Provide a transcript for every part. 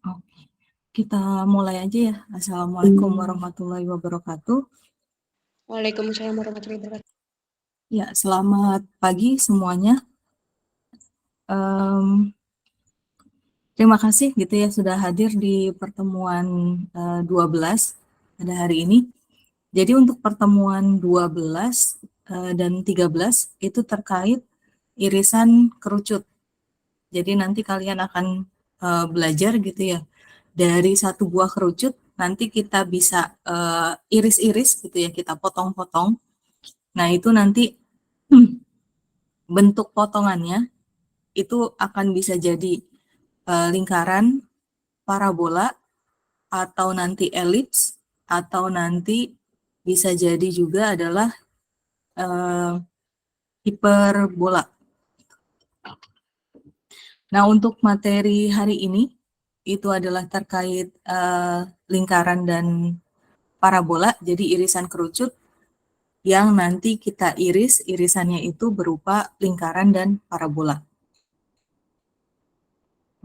Oke, kita mulai aja ya. Assalamualaikum warahmatullahi wabarakatuh. Waalaikumsalam warahmatullahi wabarakatuh. Ya, selamat pagi semuanya. Terima kasih gitu ya sudah hadir di pertemuan 12 pada hari ini. Jadi untuk pertemuan 12 dan 13 itu terkait irisan kerucut. Jadi nanti kalian akan belajar gitu ya. Dari satu buah kerucut nanti kita bisa iris-iris gitu ya, kita potong-potong. Nah, itu nanti bentuk potongannya itu akan bisa jadi lingkaran, parabola, atau nanti elips, atau nanti bisa jadi juga adalah hiperbola. Nah, untuk materi hari ini itu adalah terkait lingkaran dan parabola, jadi irisan kerucut yang nanti kita iris, irisannya itu berupa lingkaran dan parabola.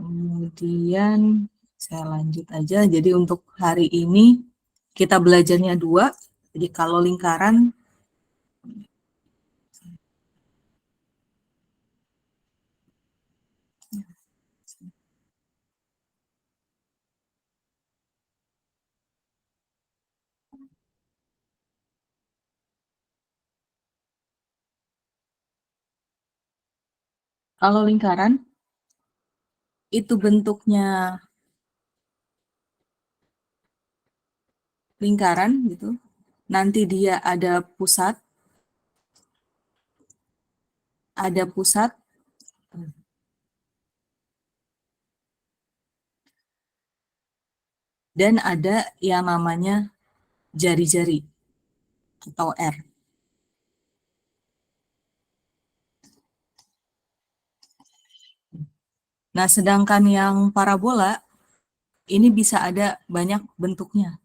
Kemudian saya lanjut aja, jadi untuk hari ini kita belajarnya dua, jadi kalau lingkaran, kalau lingkaran itu bentuknya lingkaran gitu, nanti dia ada pusat, dan ada yang namanya jari-jari atau R. Nah, sedangkan yang parabola ini bisa ada banyak bentuknya.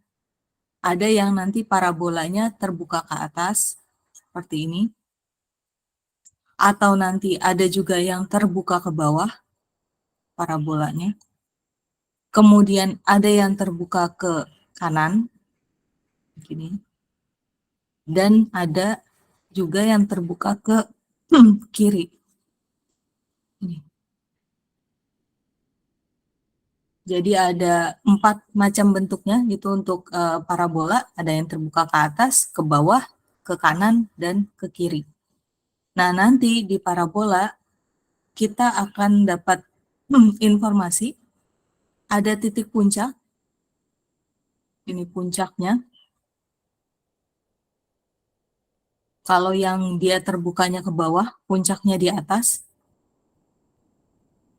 Ada yang nanti parabolanya terbuka ke atas seperti ini, atau nanti ada juga yang terbuka ke bawah parabolanya. Kemudian ada yang terbuka ke kanan begini. Dan ada juga yang terbuka ke kiri. Ini. Jadi ada 4 macam bentuknya itu untuk parabola, ada yang terbuka ke atas, ke bawah, ke kanan, dan ke kiri. Nah, nanti di parabola kita akan dapat informasi, ada titik puncak, ini puncaknya. Kalau yang dia terbukanya ke bawah, puncaknya di atas.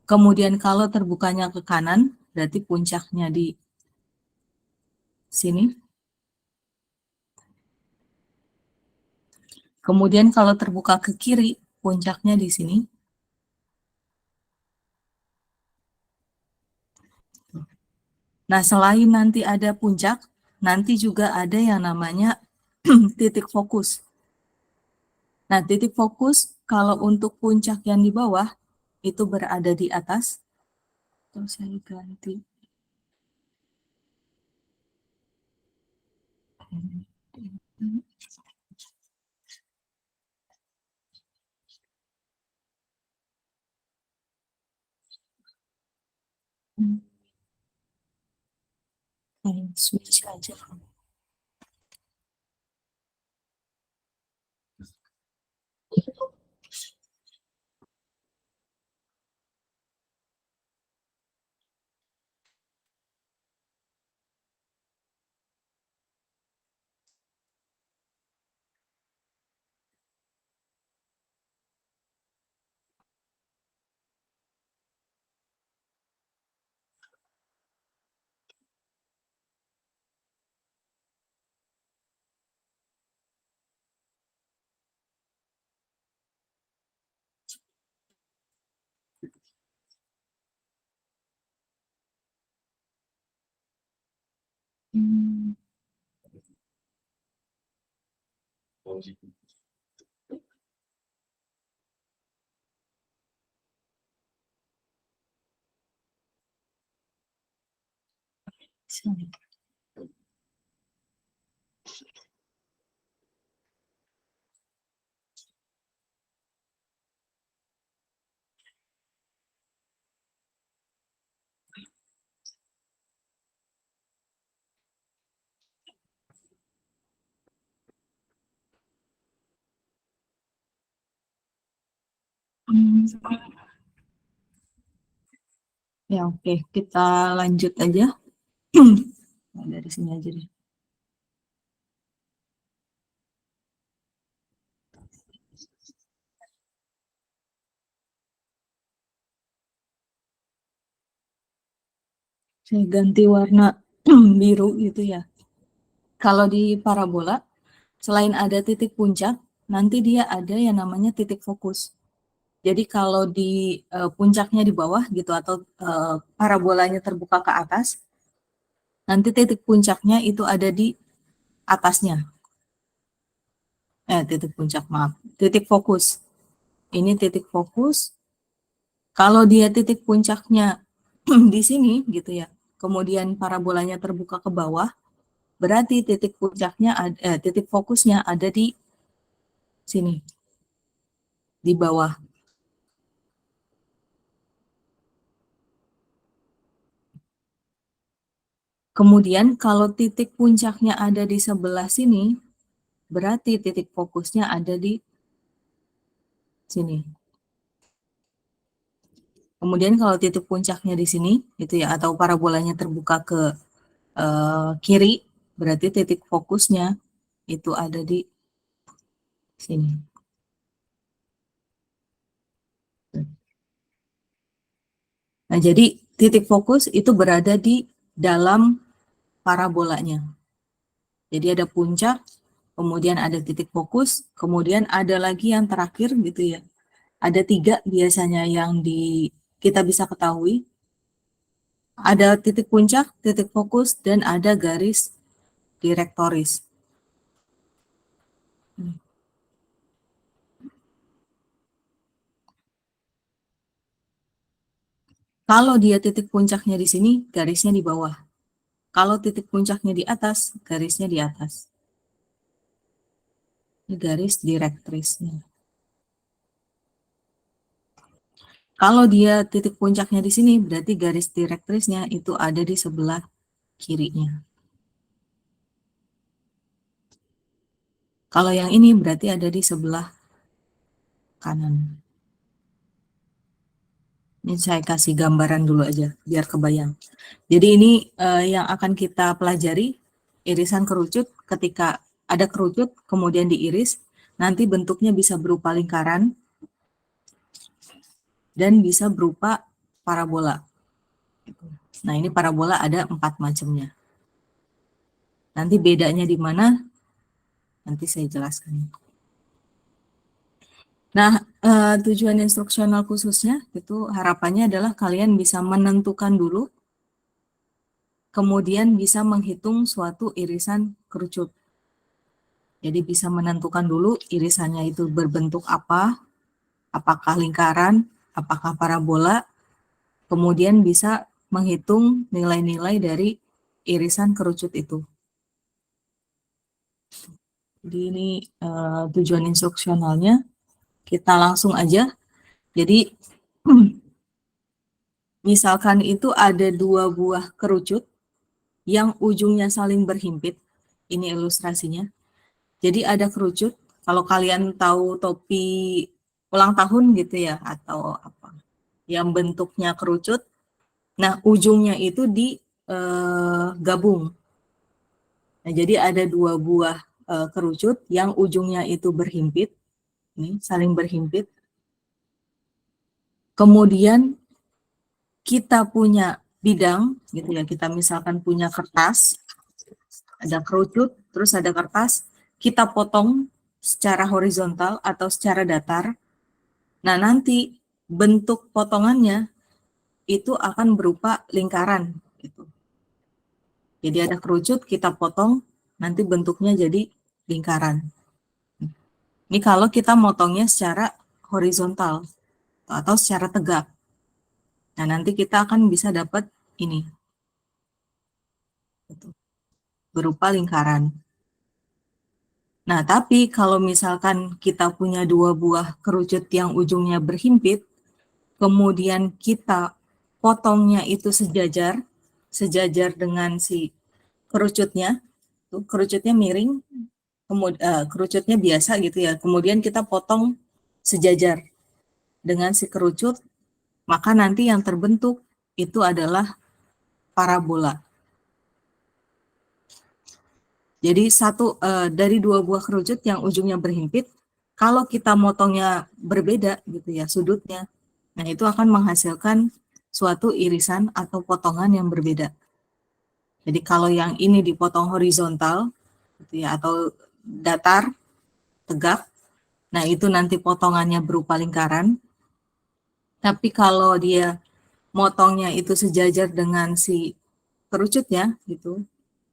Kemudian kalau terbukanya ke kanan, berarti puncaknya di sini. Kemudian kalau terbuka ke kiri, puncaknya di sini. Nah, selain nanti ada puncak, nanti juga ada yang namanya titik fokus. Nah, titik fokus kalau untuk puncak yang di bawah, itu berada di atas. Terus saya ganti. Switch aja. Hmm. Ya, oke, kita lanjut aja. Nah, dari sini aja deh. Saya ganti warna biru gitu ya. Kalau di parabola, selain ada titik puncak, nanti dia ada yang namanya titik fokus. Jadi kalau di puncaknya di bawah gitu atau parabolanya terbuka ke atas, nanti titik puncaknya itu ada di atasnya. Titik puncak, maaf. Titik fokus. Ini titik fokus. Kalau dia titik puncaknya di sini gitu ya, kemudian parabolanya terbuka ke bawah, berarti titik puncaknya, titik fokusnya ada di sini, di bawah. Kemudian kalau titik puncaknya ada di sebelah sini, berarti titik fokusnya ada di sini. Kemudian kalau titik puncaknya di sini, gitu ya, atau parabolanya terbuka ke kiri, berarti titik fokusnya itu ada di sini. Nah, jadi titik fokus itu berada di dalam parabolanya. Jadi ada puncak, kemudian ada titik fokus, kemudian ada lagi yang terakhir gitu ya. Ada 3 biasanya yang kita bisa ketahui. Ada titik puncak, titik fokus, dan ada garis direktoris. Kalau dia titik puncaknya di sini, garisnya di bawah. Kalau titik puncaknya di atas, garisnya di atas. Ini garis direktrisnya. Kalau dia titik puncaknya di sini, berarti garis direktrisnya itu ada di sebelah kirinya. Kalau yang ini berarti ada di sebelah kanan. Ini saya kasih gambaran dulu aja, biar kebayang. Jadi ini yang akan kita pelajari, irisan kerucut. Ketika ada kerucut, kemudian diiris, nanti bentuknya bisa berupa lingkaran, dan bisa berupa parabola. Nah, ini parabola ada 4 macamnya. Nanti bedanya di mana? Nanti saya jelaskan. Nah, tujuan instruksional khususnya itu harapannya adalah kalian bisa menentukan dulu, kemudian bisa menghitung suatu irisan kerucut. Jadi bisa menentukan dulu irisannya itu berbentuk apa, apakah lingkaran, apakah parabola, kemudian bisa menghitung nilai-nilai dari irisan kerucut itu. Jadi ini tujuan instruksionalnya. Kita langsung aja. Jadi misalkan itu ada 2 buah kerucut yang ujungnya saling berhimpit. Ini ilustrasinya. Jadi ada kerucut. Kalau kalian tahu topi ulang tahun gitu ya, atau apa, yang bentuknya kerucut. Nah, ujungnya itu digabung. Nah, jadi ada 2 buah kerucut yang ujungnya itu berhimpit, ini saling berhimpit. Kemudian kita punya bidang, gitu ya, kita misalkan punya kertas, ada kerucut, terus ada kertas, kita potong secara horizontal atau secara datar. Nah, nanti bentuk potongannya itu akan berupa lingkaran, gitu. Jadi ada kerucut, kita potong, nanti bentuknya jadi lingkaran. Ini kalau kita motongnya secara horizontal atau secara tegak. Nah, nanti kita akan bisa dapat ini. gitu, berupa lingkaran. Nah, tapi kalau misalkan kita punya dua buah kerucut yang ujungnya berhimpit, kemudian kita potongnya itu sejajar dengan si kerucutnya, tuh kerucutnya miring, kemudian kerucutnya biasa gitu ya, kemudian kita potong sejajar dengan si kerucut, maka nanti yang terbentuk itu adalah parabola. Jadi dari dua buah kerucut yang ujungnya berhimpit, kalau kita motongnya berbeda gitu ya sudutnya, nah itu akan menghasilkan suatu irisan atau potongan yang berbeda. Jadi kalau yang ini dipotong horizontal gitu ya atau datar, tegak, nah itu nanti potongannya berupa lingkaran. Tapi kalau dia motongnya itu sejajar dengan si kerucutnya gitu,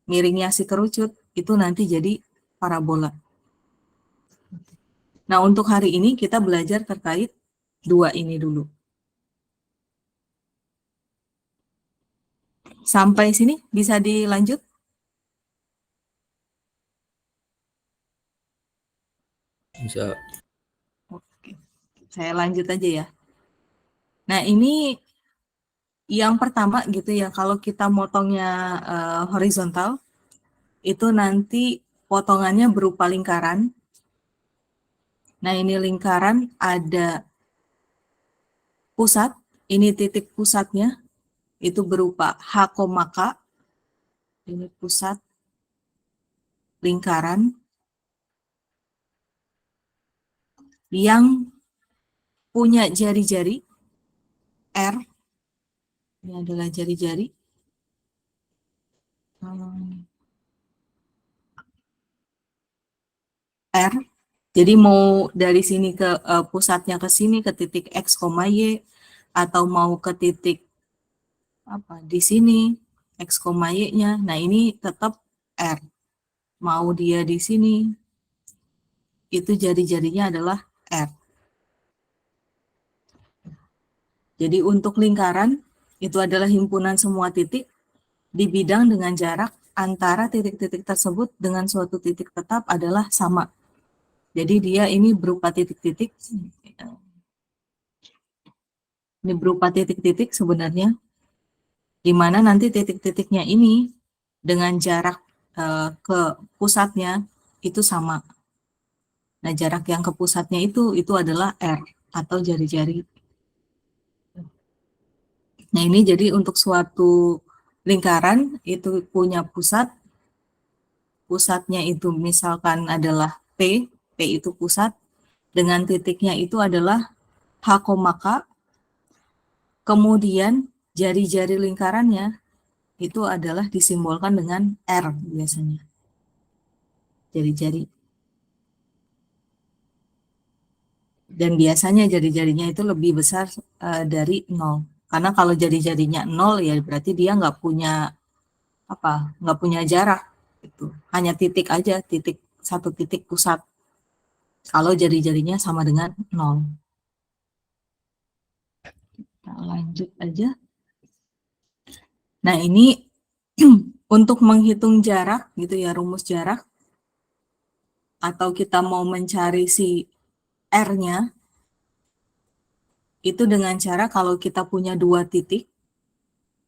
miringnya si kerucut, itu nanti jadi parabola. Nah, untuk hari ini kita belajar terkait dua ini dulu. Sampai sini bisa dilanjut? Bisa. Oke, saya lanjut aja ya. Nah, ini yang pertama gitu ya, kalau kita motongnya horizontal, itu nanti potongannya berupa lingkaran. Nah, ini lingkaran ada pusat, ini titik pusatnya, itu berupa H, K, ini pusat lingkaran yang punya jari-jari R, ini adalah jari-jari, R, jadi mau dari sini ke pusatnya ke sini ke titik X, Y, atau mau ke titik apa di sini X, Y-nya, nah ini tetap R. Mau dia di sini, itu jari-jarinya adalah R. Jadi untuk lingkaran, itu adalah himpunan semua titik di bidang dengan jarak antara titik-titik tersebut dengan suatu titik tetap adalah sama. Jadi dia ini berupa titik-titik, ini berupa titik-titik sebenarnya, di mana nanti titik-titiknya ini dengan jarak ke pusatnya itu sama. Nah, jarak yang ke pusatnya itu adalah R atau jari-jari. Nah, ini jadi untuk suatu lingkaran itu punya pusat, pusatnya itu misalkan adalah P itu pusat, dengan titiknya itu adalah H, K, kemudian jari-jari lingkarannya itu adalah disimbolkan dengan R biasanya. Jari-jari. Dan biasanya jari-jarinya itu lebih besar dari 0. Karena kalau jari-jarinya 0 ya berarti dia nggak punya jarak. Gitu. Hanya titik aja, satu titik pusat. Kalau jari-jarinya sama dengan 0. Kita lanjut aja. Nah ini untuk menghitung jarak gitu ya, rumus jarak. Atau kita mau mencari si R-nya, itu dengan cara kalau kita punya dua titik,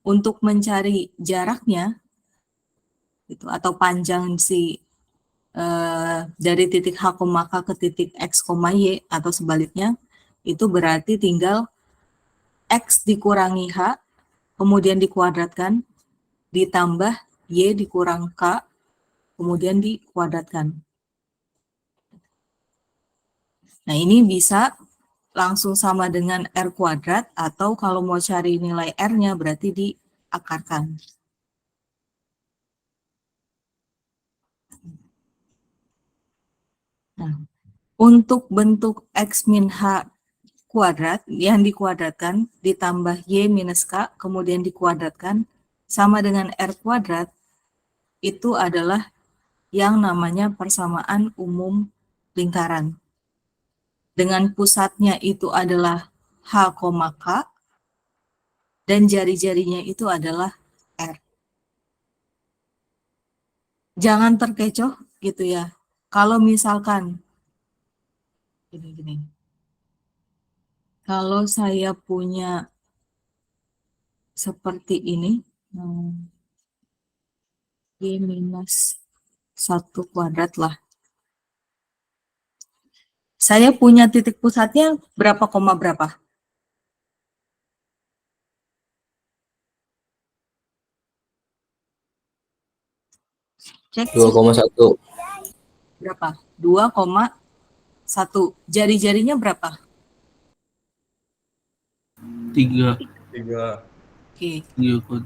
untuk mencari jaraknya, gitu, atau panjang si dari titik H, ke titik X, Y, atau sebaliknya, itu berarti tinggal X dikurangi H, kemudian dikuadratkan, ditambah Y dikurang K, kemudian dikuadratkan. Nah, ini bisa langsung sama dengan R kuadrat, atau kalau mau cari nilai R-nya berarti diakarkan. Nah, untuk bentuk X min H kuadrat yang dikuadratkan ditambah Y minus K kemudian dikuadratkan sama dengan R kuadrat, itu adalah yang namanya persamaan umum lingkaran. Dengan pusatnya itu adalah H, K, dan jari-jarinya itu adalah R. jangan terkecoh gitu ya. Kalau misalkan gini, kalau saya punya seperti ini, Y minus 1 kuadrat lah. Saya punya titik pusatnya berapa koma berapa? Cek 2,1. berapa? 2,1. Jari-jarinya berapa? 3. Oke. 3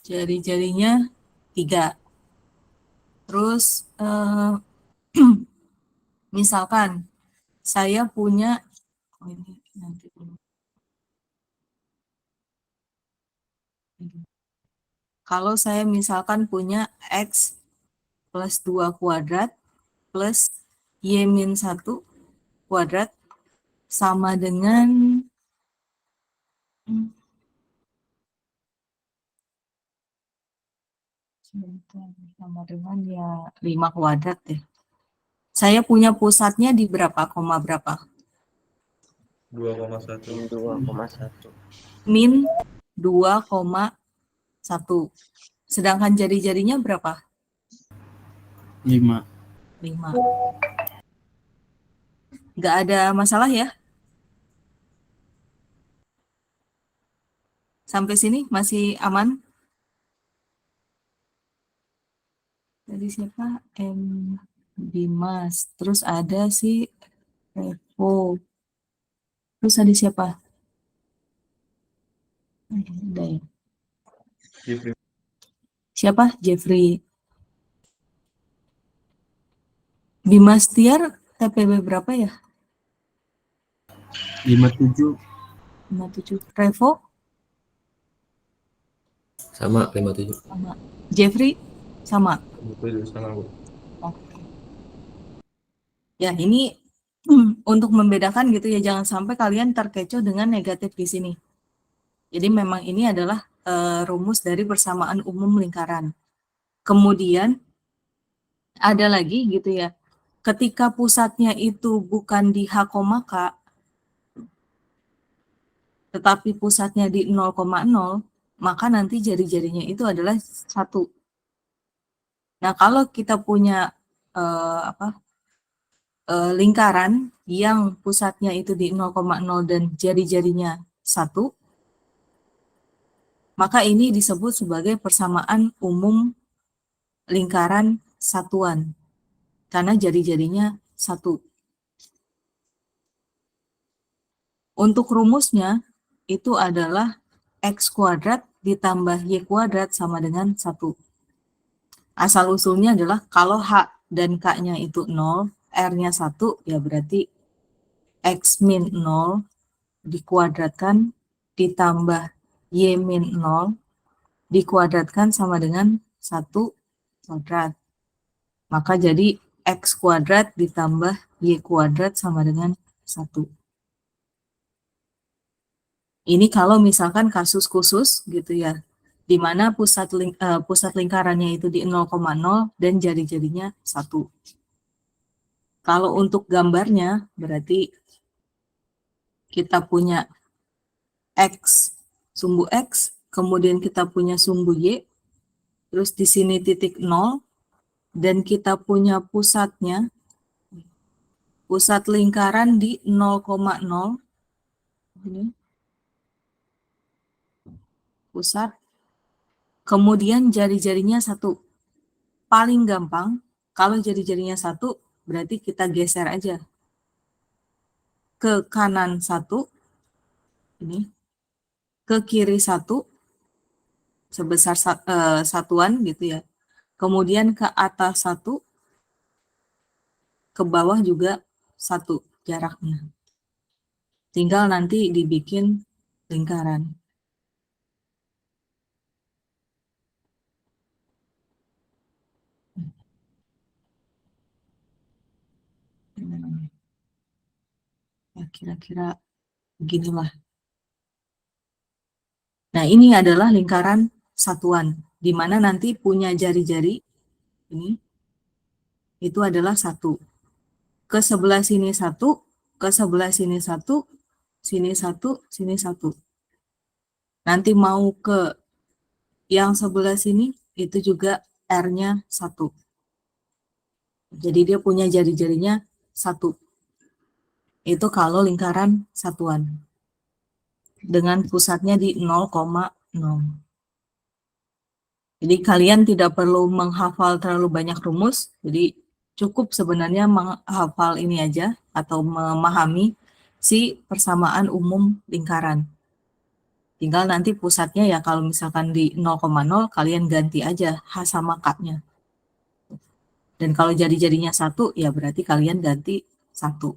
Jari-jarinya 3. Terus misalkan saya punya ini nanti dulu. Kalau saya misalkan punya X plus 2 kuadrat plus Y min 1 kuadrat sama dengan sama dengan ya 5 kuadrat ya. Saya punya pusatnya di berapa, koma berapa? 2,1. Min 2,1. Sedangkan jari-jarinya berapa? 5. 5. Nggak ada masalah ya? Sampai sini masih aman? Tadi siapa? Dimas. Terus ada si Revo. Terus ada siapa? Ada ya. Siapa? Jeffrey. Dimas Tiar TPB berapa ya? 57. 57. Revo? Sama 57. Sama. Jeffrey? Sama. Sama, Bu. Oke. Ya, ini untuk membedakan gitu ya, jangan sampai kalian terkecoh dengan negatif di sini. Jadi memang ini adalah rumus dari persamaan umum lingkaran. Kemudian ada lagi gitu ya, ketika pusatnya itu bukan di H, K, tetapi pusatnya di 0,0, maka nanti jari-jarinya itu adalah 1. Nah, kalau kita punya lingkaran yang pusatnya itu di 0,0 dan jari-jarinya 1, maka ini disebut sebagai persamaan umum lingkaran satuan, karena jari-jarinya 1. Untuk rumusnya, itu adalah X kuadrat ditambah Y kuadrat sama dengan 1. Asal-usulnya adalah kalau H dan K-nya itu 0, R-nya 1, ya berarti X min 0 dikuadratkan ditambah Y min 0 dikuadratkan sama dengan 1 kuadrat. Maka jadi X kuadrat ditambah Y kuadrat sama dengan 1. Ini kalau misalkan kasus khusus gitu ya, di mana pusat lingkarannya itu di 0,0 dan jari-jarinya 1. Kalau untuk gambarnya berarti kita punya X, sumbu X, kemudian kita punya sumbu Y, terus di sini titik 0, dan kita punya pusatnya, pusat lingkaran di 0,0, ini, pusat, kemudian jari-jarinya 1. Paling gampang, kalau jari-jarinya 1, berarti kita geser aja. Ke kanan 1, ini, ke kiri 1, sebesar satuan gitu ya. Kemudian ke atas 1, ke bawah juga 1 jaraknya. Tinggal nanti dibikin lingkaran. Ya, kira-kira beginilah. Nah, ini adalah lingkaran satuan, di mana nanti punya jari-jari, ini itu adalah 1. Ke sebelah sini 1, ke sebelah sini 1, sini 1, sini 1. Nanti mau ke yang sebelah sini, itu juga R-nya 1. Jadi dia punya jari-jarinya 1. Itu kalau lingkaran satuan. Dengan pusatnya di 0,0. Jadi kalian tidak perlu menghafal terlalu banyak rumus, jadi cukup sebenarnya menghafal ini aja atau memahami si persamaan umum lingkaran. Tinggal nanti pusatnya ya kalau misalkan di 0,0 kalian ganti aja H sama K-nya. Dan kalau jari-jarinya 1 ya berarti kalian ganti 1.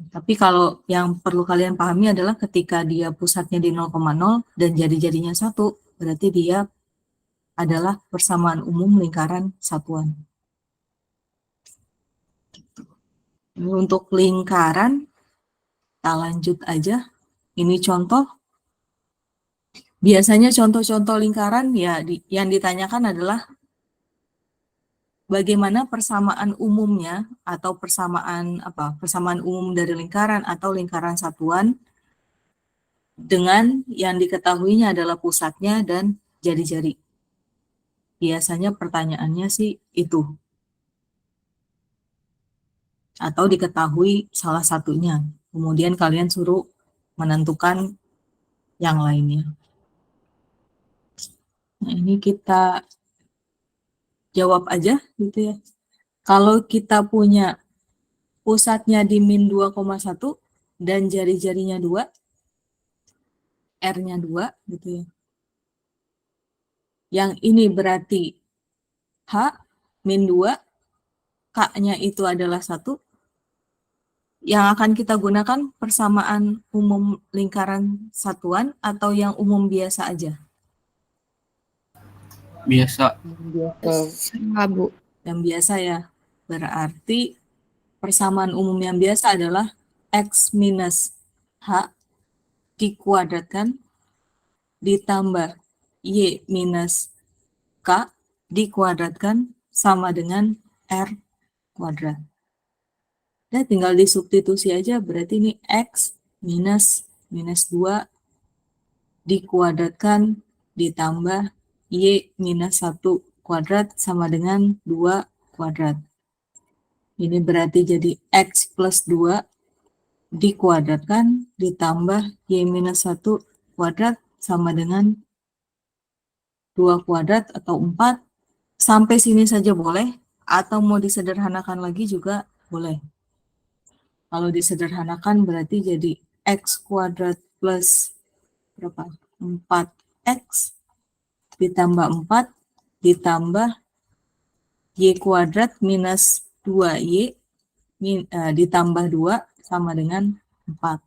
Tapi kalau yang perlu kalian pahami adalah ketika dia pusatnya di 0,0 dan jari-jarinya 1, berarti dia adalah persamaan umum lingkaran satuan. Untuk lingkaran, kita lanjut aja. Ini contoh. Biasanya contoh-contoh lingkaran ya yang ditanyakan adalah bagaimana persamaan umumnya atau persamaan umum dari lingkaran atau lingkaran satuan dengan yang diketahuinya adalah pusatnya dan jari-jari. Biasanya pertanyaannya sih itu. Atau diketahui salah satunya. Kemudian kalian suruh menentukan yang lainnya. Nah, ini kita jawab aja gitu ya. Kalau kita punya pusatnya di min 2,1 dan jari-jarinya 2, R-nya 2 gitu ya. Yang ini berarti H min 2, K-nya itu adalah 1. Yang akan kita gunakan persamaan umum lingkaran satuan atau yang umum biasa aja? Biasa. Sama, Bu. Yang biasa ya. Berarti persamaan umum yang biasa adalah X minus H dikuadratkan ditambah Y minus K dikuadratkan sama dengan R kuadrat. Nah, tinggal disubstitusi aja, berarti ini X minus 2 dikuadratkan ditambah Y minus 1 kuadrat sama dengan 2 kuadrat. Ini berarti jadi X plus 2 dikuadratkan ditambah Y minus 1 kuadrat sama dengan 2 kuadrat atau 4. Sampai sini saja boleh, atau mau disederhanakan lagi juga boleh. Kalau disederhanakan berarti jadi X kuadrat plus berapa? 4X ditambah 4 ditambah Y kuadrat minus 2Y ditambah 2 sama dengan 4.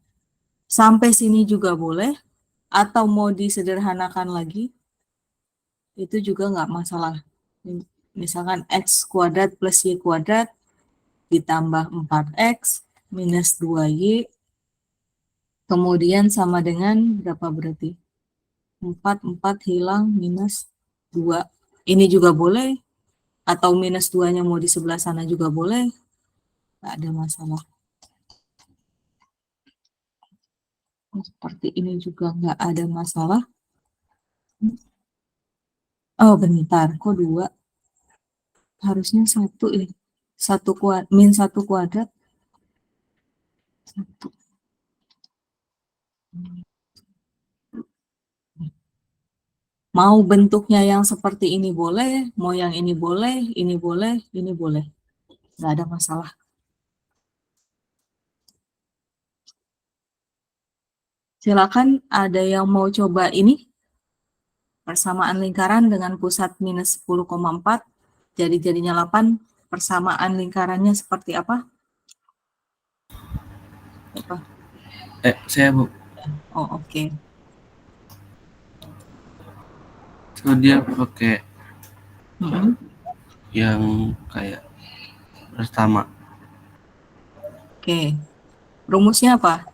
Sampai sini juga boleh, atau mau disederhanakan lagi, itu juga nggak masalah. Misalkan X kuadrat plus Y kuadrat ditambah 4X minus 2Y, kemudian sama dengan berapa berarti? 4 hilang minus 2. Ini juga boleh, atau minus 2-nya mau di sebelah sana juga boleh, nggak ada masalah. Seperti ini juga nggak ada masalah. Oh bentar, kok 2? Harusnya 1 ya. 1 min 1 kuadrat. 1. Mau bentuknya yang seperti ini boleh, mau yang ini boleh, ini boleh, ini boleh. Nggak ada masalah. Silakan, ada yang mau coba ini? Persamaan lingkaran dengan pusat minus 10,4, jari-jarinya 8, persamaan lingkarannya seperti apa? Apa? Saya, Bu. Oh, oke. So, dia pakai Mm-hmm. yang kayak pertama. Oke. Rumusnya apa?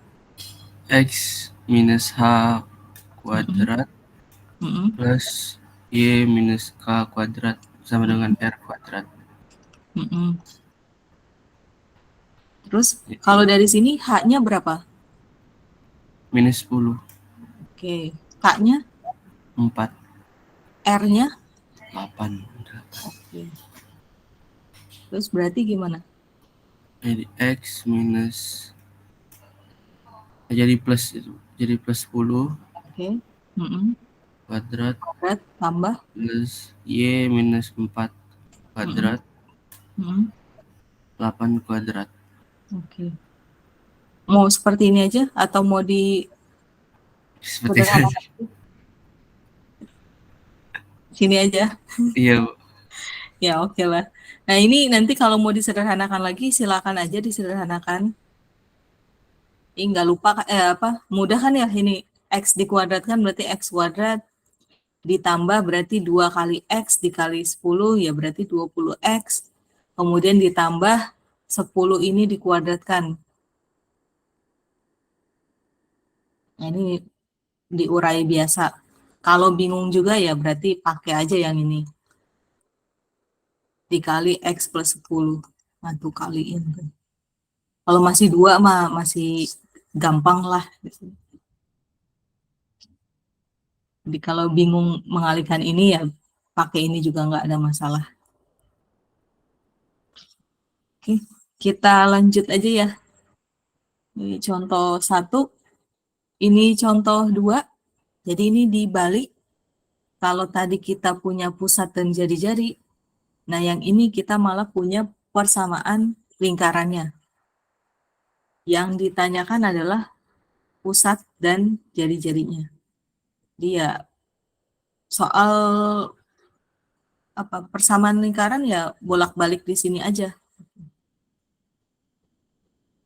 X minus H kuadrat Mm-hmm. plus Y minus K kuadrat sama dengan R kuadrat. kuadrat. Mm-mm. Terus kalau dari sini H-nya berapa? Minus 10. Oke. K-nya, 4. R-nya. 8. Oke. Terus berarti gimana? Jadi X minus. Jadi plus itu. Jadi plus 10 Oke. Mm-mm. kuadrat Kuadrat tambah. plus Y minus 4 kuadrat Mm-mm. 8 kuadrat. Oke. Mau seperti ini aja atau mau di Seperti itu. sederhanakan? Sini aja. Iya, Bu. Ya, oke lah. Nah, ini nanti kalau mau disederhanakan lagi, silakan aja disederhanakan. Ini nggak lupa, mudah kan ya ini. X dikuadratkan berarti X kuadrat, ditambah berarti 2 kali X dikali 10, ya berarti 20X. Kemudian ditambah 10 ini dikuadratkan. Nah, ini diurai biasa. Kalau bingung juga ya berarti pakai aja yang ini. Dikali X plus 10. Nah, tuh kaliin. Kalau masih 2 mah masih gampang lah. Gitu. Jadi kalau bingung mengalihkan ini ya pakai ini juga nggak ada masalah. Oke, kita lanjut aja ya. Ini contoh 1, ini contoh 2. Jadi ini dibalik. Kalau tadi kita punya pusat dan jari-jari, nah yang ini kita malah punya persamaan lingkarannya. Yang ditanyakan adalah pusat dan jari-jarinya. Dia soal persamaan lingkaran ya bolak-balik di sini aja.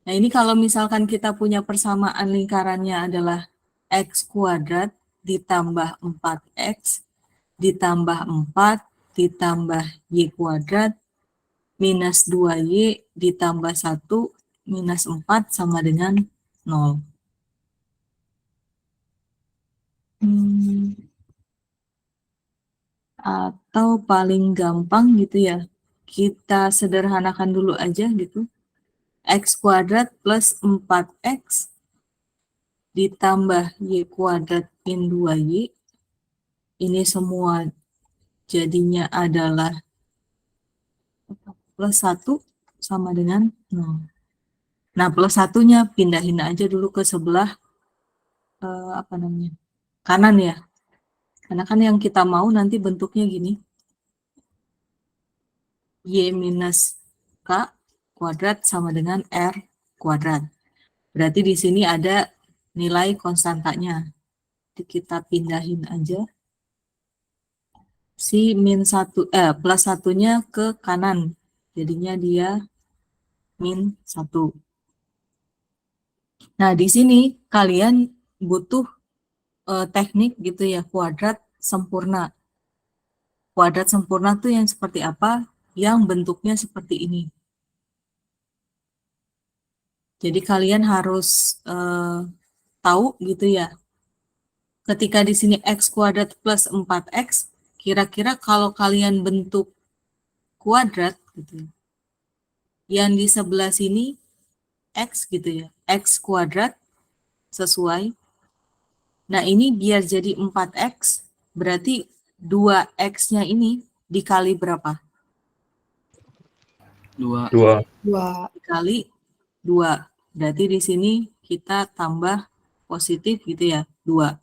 Nah, ini kalau misalkan kita punya persamaan lingkarannya adalah X kuadrat ditambah 4X ditambah 4 ditambah Y kuadrat minus 2Y ditambah 1 minus 4 sama dengan 0. Atau paling gampang gitu ya, kita sederhanakan dulu aja gitu. X kuadrat plus 4X ditambah Y kuadrat min 2Y. Ini semua jadinya adalah plus 1 sama dengan 0. Nah, plus 1-nya pindahin aja dulu ke sebelah kanan ya. Karena kan yang kita mau nanti bentuknya gini. Y minus K kuadrat sama dengan R kuadrat. Berarti di sini ada nilai konstantanya. Jadi kita pindahin aja. Si plus 1-nya ke kanan. Jadinya dia min 1. Nah, di sini kalian butuh teknik gitu ya, kuadrat sempurna. Kuadrat sempurna tuh yang seperti apa? Yang bentuknya seperti ini. Jadi kalian harus tahu gitu ya. Ketika di sini X kuadrat plus 4X, kira-kira kalau kalian bentuk kuadrat gitu, yang di sebelah sini X gitu ya, X kuadrat sesuai. Nah, ini biar jadi 4X, berarti 2X-nya ini dikali berapa? 2. 2. Dikali 2. Berarti di sini kita tambah positif gitu ya, 2.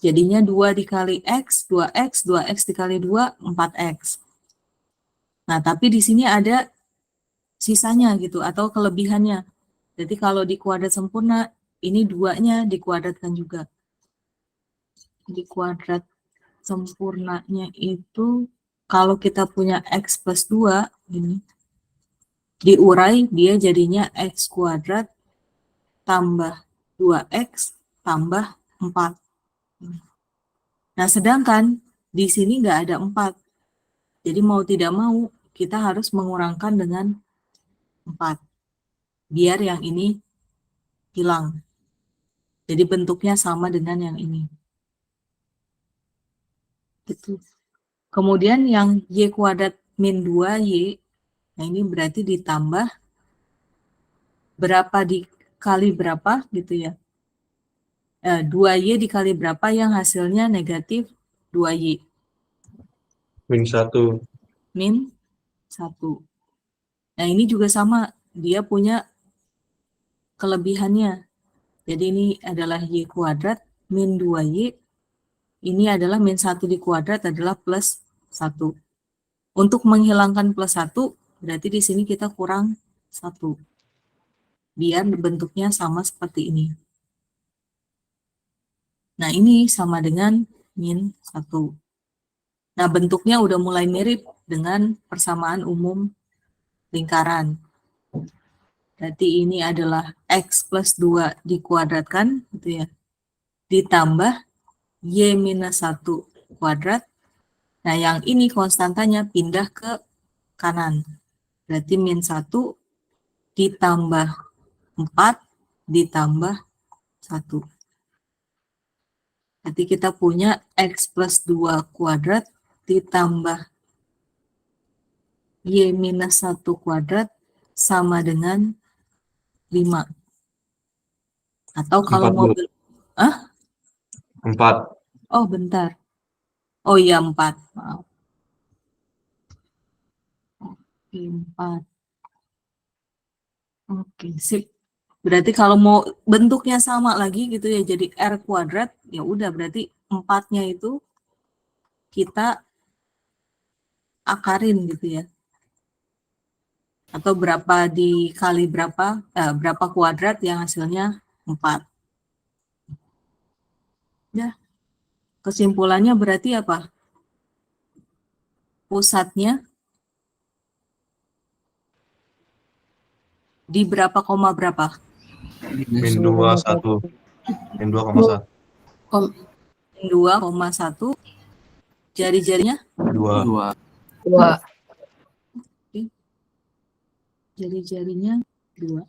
Jadinya 2 dikali X, 2X, 2X dikali 2, 4X. Nah, tapi di sini ada sisanya gitu, atau kelebihannya. Jadi kalau di kuadrat sempurna, ini 2-nya dikuadratkan juga. Di kuadrat sempurnanya itu, kalau kita punya X plus 2, ini, diurai dia jadinya X kuadrat tambah 2X tambah 4. Nah, sedangkan di sini nggak ada 4. Jadi mau tidak mau, kita harus mengurangkan dengan 4. Biar yang ini hilang. Jadi bentuknya sama dengan yang ini. Gitu. Kemudian yang Y kuadrat min 2Y, nah ini berarti ditambah berapa dikali berapa gitu ya. 2Y dikali berapa yang hasilnya negatif 2Y. Min 1. Min 1. Nah ini juga sama, dia punya kelebihannya. Jadi ini adalah Y kuadrat min 2Y, ini adalah min 1 di kuadrat adalah plus 1. Untuk menghilangkan plus 1, berarti di sini kita kurang 1. Biar bentuknya sama seperti ini. Nah ini sama dengan min 1. Nah bentuknya udah mulai mirip dengan persamaan umum lingkaran. Berarti ini adalah X plus 2 dikuadratkan, gitu ya, ditambah Y minus 1 kuadrat. Nah, yang ini konstantanya pindah ke kanan. Berarti min 1 ditambah 4 ditambah 1. Berarti kita punya X plus 2 kuadrat ditambah Y minus 1 kuadrat sama dengan 5. Atau kalau 4, mau... Bu. 4. Oh, bentar. Oh iya, 4. Maaf. Oke, 4. Oke, sip. Berarti kalau mau bentuknya sama lagi gitu ya, jadi R kuadrat, ya udah berarti 4-nya itu kita akarin gitu ya. Atau berapa dikali berapa, berapa kuadrat yang hasilnya 4. Ya, kesimpulannya berarti apa? Pusatnya di berapa koma berapa? Min 2, 1. Min 2,1. Min 2,1. Jari-jarinya? 2. 2. Jari-jarinya 2.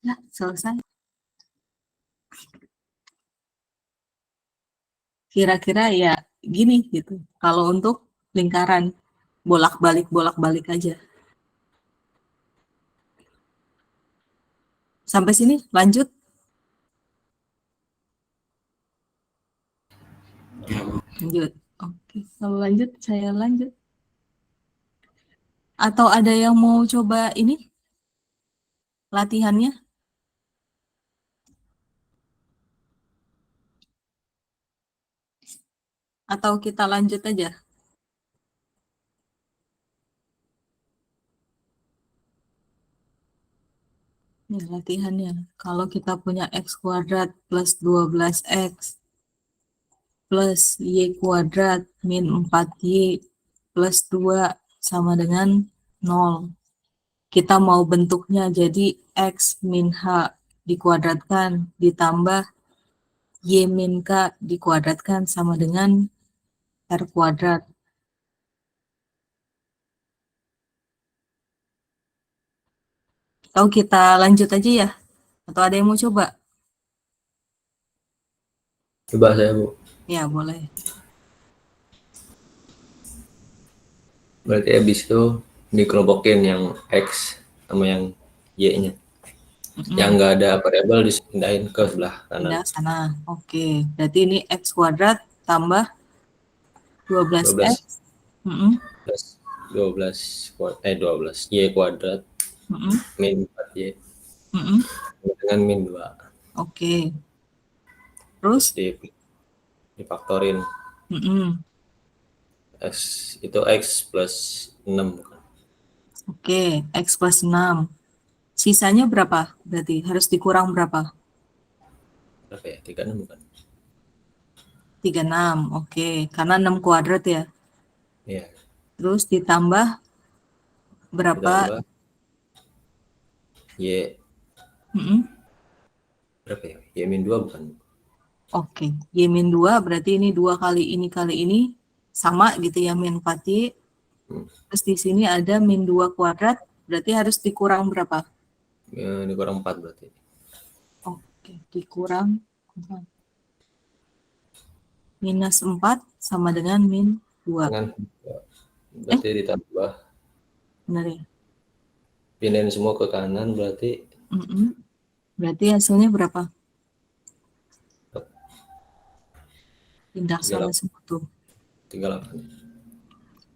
Nah, selesai. Kira-kira ya gini gitu. Kalau untuk lingkaran bolak-balik aja. Sampai sini lanjut. Ya, Bu. Lanjut. Oke, kalau lanjut saya lanjut. Atau ada yang mau coba ini latihannya? Atau kita lanjut aja? Ini latihannya. Kalau kita punya X kuadrat plus 12X plus Y kuadrat min 4Y plus 2 sama dengan 0. Kita mau bentuknya jadi X min H dikuadratkan ditambah Y min K dikuadratkan sama dengan R kuadrat. Atau kita lanjut aja ya? Atau ada yang mau coba? Coba saya, Bu. Ya, boleh. Berarti habis itu dikelompokin yang X sama yang Y-nya. Yang nggak ada variabel dipindahin ke sebelah Pindah kanan. sana. Oke, berarti ini X kuadrat tambah 12X. 12 12 Y kuadrat min 4Y dengan min 2. Oke. Terus Terus? difaktorin. X itu X plus 6 bukan? Oke, X plus 6. Sisanya berapa? Berarti harus dikurang berapa? Berapa ya? 36 bukan? 36. Oke, karena 6 kuadrat ya. Iya. Terus ditambah berapa? Ditambah Y berapa ya? Y min 2 bukan? Oke, Y min 2 berarti ini 2 kali ini sama gitu ya, min 4Y. Terus di sini ada min 2 kuadrat, berarti harus dikurang berapa? Ya, dikurang 4 berarti. Oke, dikurang 4. Minus 4 sama dengan min 2. Dengan berarti ditambah, Benar ya? pindahin semua ke kanan berarti Berarti hasilnya berapa? Pindah 38. sana semua tuh. 38.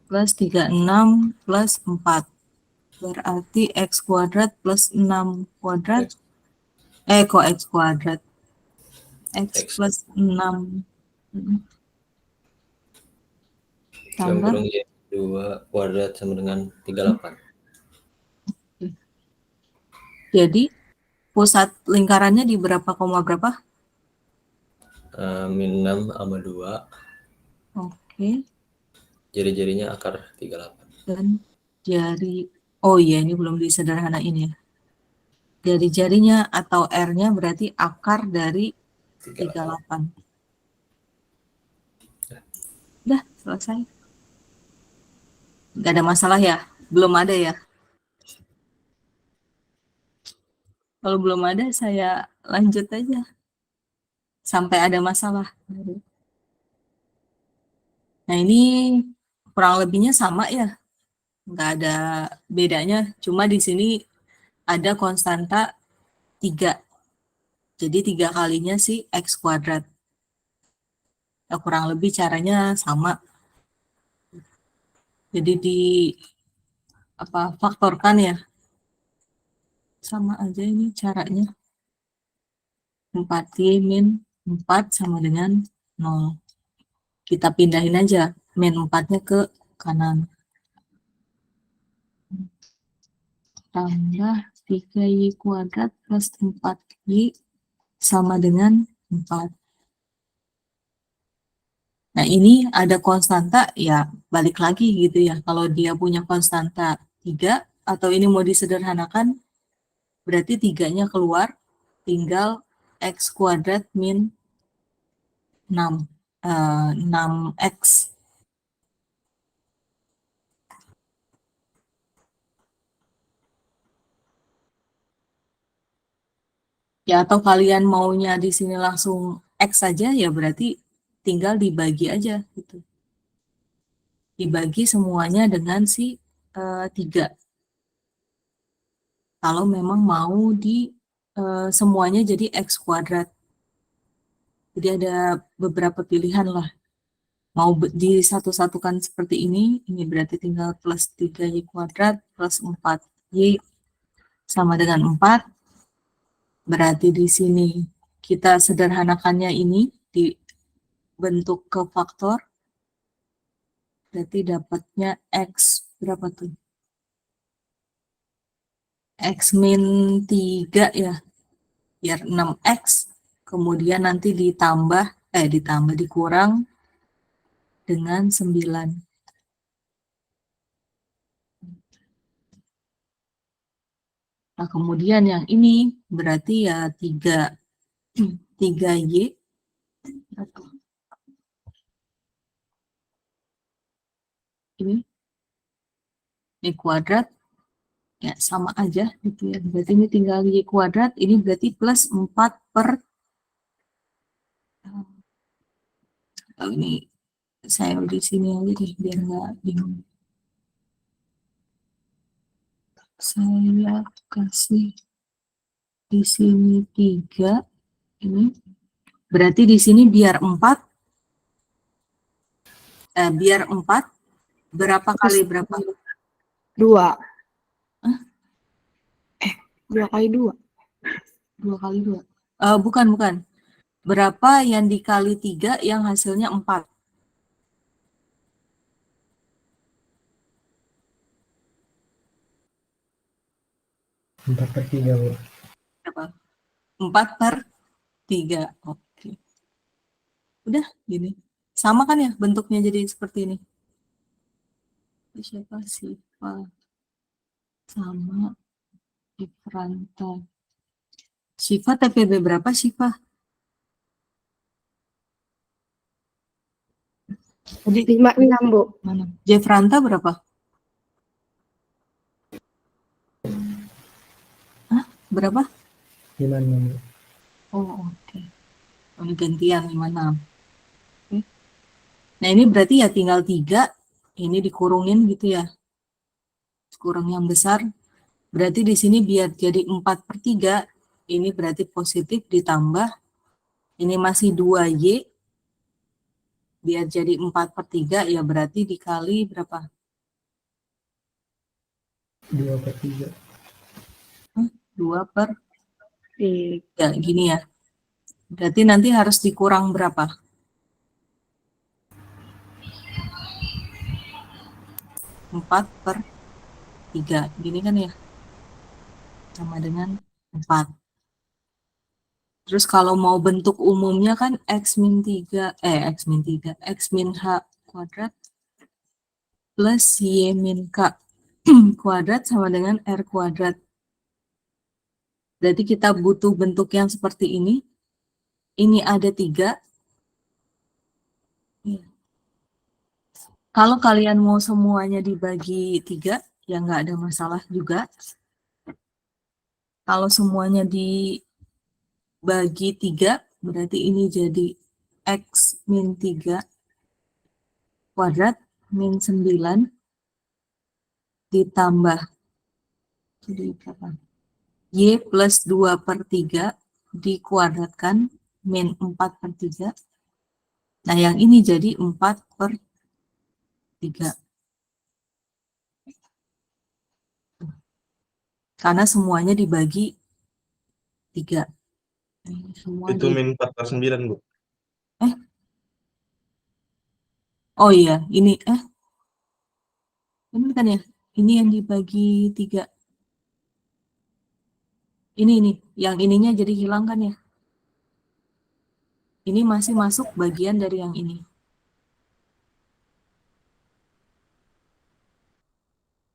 Plus 36 plus 4. Berarti X kuadrat plus 6 kuadrat. Kok X kuadrat? X X plus 6. Tambah. kurang Y 2 kuadrat sama dengan 38. Jadi pusat lingkarannya di berapa koma berapa? Min 6 sama 2. Oke. Jari-jarinya akar 38. Dan jari, oh iya ini belum disederhanain ya. Jari-jarinya atau R-nya berarti akar dari 38. Udah, selesai. Nggak ada masalah ya? Belum ada ya? Kalau belum ada, saya lanjut aja. Sampai ada masalah. Nah, ini kurang lebihnya sama ya. Nggak ada bedanya. Cuma di sini ada konstanta 3. Jadi 3 kalinya si X kuadrat. Ya, kurang lebih caranya sama. Jadi faktorkan ya. Sama aja ini caranya. 4Y min 4 sama dengan 0. Kita pindahin aja min 4-nya ke kanan. Tambah 3Y kuadrat plus 4Y sama dengan 4. Nah, ini ada konstanta, ya balik lagi gitu ya. Kalau dia punya konstanta 3, atau ini mau disederhanakan, berarti 3-nya keluar, tinggal X kuadrat min 6. 6X. Ya, atau kalian maunya di sini langsung X saja, ya berarti tinggal dibagi aja gitu. Dibagi semuanya dengan si 3. Kalau memang mau di semuanya jadi X kuadrat. Jadi ada beberapa pilihan lah. Mau disatu-satukan seperti ini berarti tinggal plus 3Y kuadrat plus 4Y sama dengan 4. Berarti di sini kita sederhanakannya ini dibentuk ke faktor. Berarti dapatnya X berapa tuh? X min 3 ya. Biar 6X. Kemudian nanti dikurang dengan 9. Nah, kemudian yang ini berarti ya 3Y ini kuadrat ya sama aja gitu ya. Berarti ini tinggal Y kuadrat, ini berarti plus 4 per ini saya di sini aja deh biar nggak bingung. Saya kasih di sini 3 ini berarti di sini biar 4 berapa kali berapa? 2. 2 kali 2. 2 kali 2. Bukan. Berapa yang dikali 3 yang hasilnya 4? 4 per 3, Bu. Berapa? 4 per 3. Oke. Udah gini. Sama kan ya bentuknya jadi seperti ini. Siapa Siva sama Ifranta. Siva TPB berapa Siva? Jadi 56, Bu. Mana? Jefranta berapa? Hah? Berapa? 56, Bu. Oh, oke. Ini gantian 56. Oke. Nah, ini berarti ya tinggal 3, ini dikurungin gitu ya. Kurang yang besar. Berarti di sini biar jadi 4/3, ini berarti positif ditambah, ini masih 2Y, biar jadi 4/3, ya berarti dikali berapa? 2/3. 2/3, gini ya. Berarti nanti harus dikurang berapa? 4/3, gini kan ya? Sama dengan 4. Terus kalau mau bentuk umumnya kan X min 3, X min H kuadrat plus Y min K kuadrat sama dengan R kuadrat. Berarti kita butuh bentuk yang seperti ini. Ini ada 3. Kalau kalian mau semuanya dibagi 3, ya nggak ada masalah juga. Kalau semuanya dibagi 3, berarti ini jadi X min 3 kuadrat min 9 ditambah, jadi berapa? Y plus 2/3 dikuadratkan min 4/3. Nah, yang ini jadi 4/3. Karena semuanya dibagi 3. Semua Itu min 4/9, Bu. oh iya, ini ini kan ya, ini yang dibagi 3. Ini, yang ininya jadi hilang kan ya? Ini masih masuk bagian dari yang ini.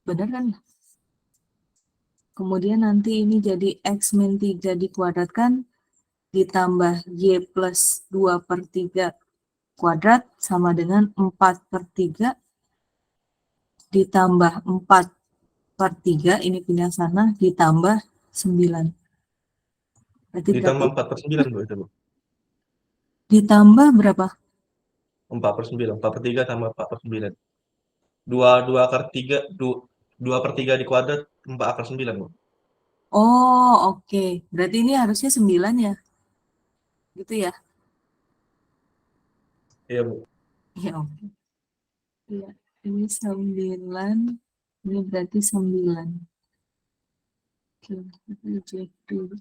Benar kan? Kemudian nanti ini jadi X min 3 dikuadratkan ditambah Y plus 2/3 kuadrat sama dengan 4/3 ditambah 4/3, ini pindah sana, ditambah 9. Berarti Ditambah berapa? 4/9, Bu, itu, Bu. Ditambah berapa? 4/9. 4/3 tambah 4/9. 2/3 di kuadrat 4/9, Bu. Oh, oke. Berarti ini harusnya 9 ya? Gitu ya? Iya, Bu. Ya, oke. Iya, ini 9. Ini berarti 9. Oke, kita cek dulu.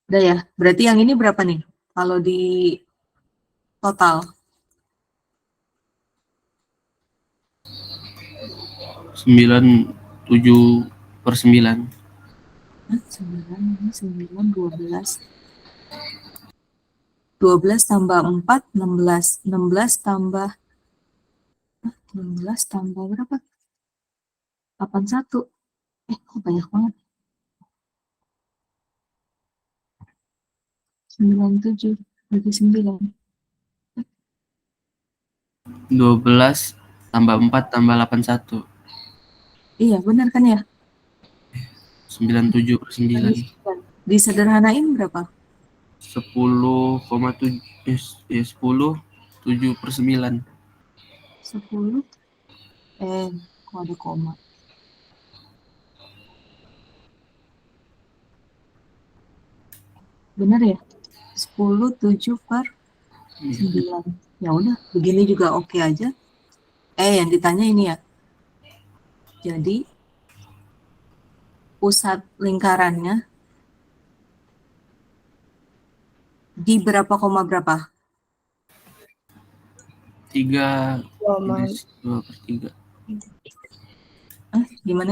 Udah ya? Berarti yang ini berapa nih? Kalau di total? 7/9. 9, ini 9, 12. 12 tambah 4, 16. 16 tambah 16 tambah berapa? 81. Kok banyak banget? 97 bagi 9. 12 tambah 4 tambah 81. Iya, benar kan ya? 97/9. Disederhanain berapa? 10,7 10 7/9. 10. Kok ada koma? Benar ya? 10, 7/9. Ya udah, begini juga oke aja. Yang ditanya ini ya. Jadi, pusat lingkarannya di berapa koma berapa? 3 Koma. minus 2/3. Gimana?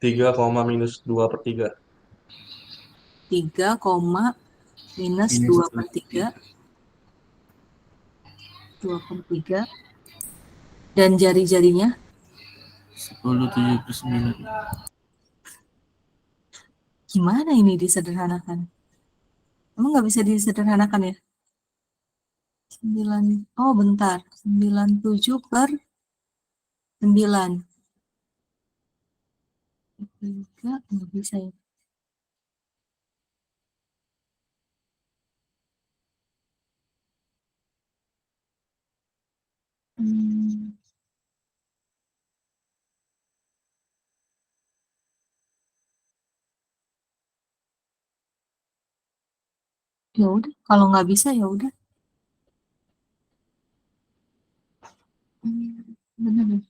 3, minus 2/3. 3, minus Minus 2/3. 2/3. Dan jari-jarinya 10 7/9. gimana ini disederhanakan? Emang nggak bisa disederhanakan ya? 9, oh bentar, 97/9. 3, nggak bisa ya? Ya udah, kalau nggak bisa ya udah. Bener ya.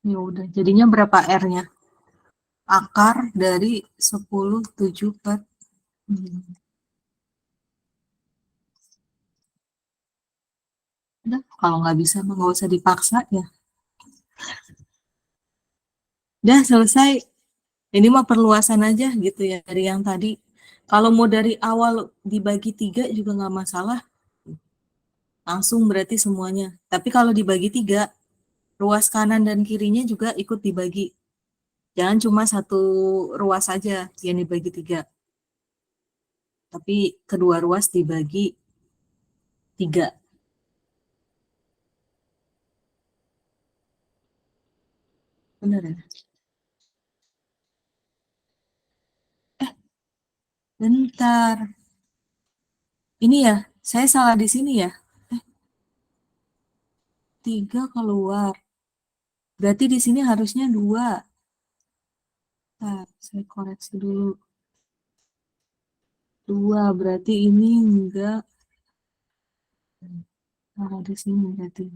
Ya udah, jadinya berapa R-nya? Akar dari 10, 7 per udah, kalau nggak bisa mah nggak usah dipaksa ya. Udah selesai. Ini mah perluasan aja gitu ya dari yang tadi. Kalau mau dari awal dibagi 3 juga nggak masalah. Langsung berarti semuanya. Tapi kalau dibagi 3, ruas kanan dan kirinya juga ikut dibagi. Jangan cuma satu ruas saja yang dibagi 3. Tapi kedua ruas dibagi 3. Benar ya? Bentar. Ini ya, saya salah di sini ya. 3 keluar. Berarti di sini harusnya 2. Nah, saya koreksi dulu. 2, berarti ini enggak. Taruh di sini berarti.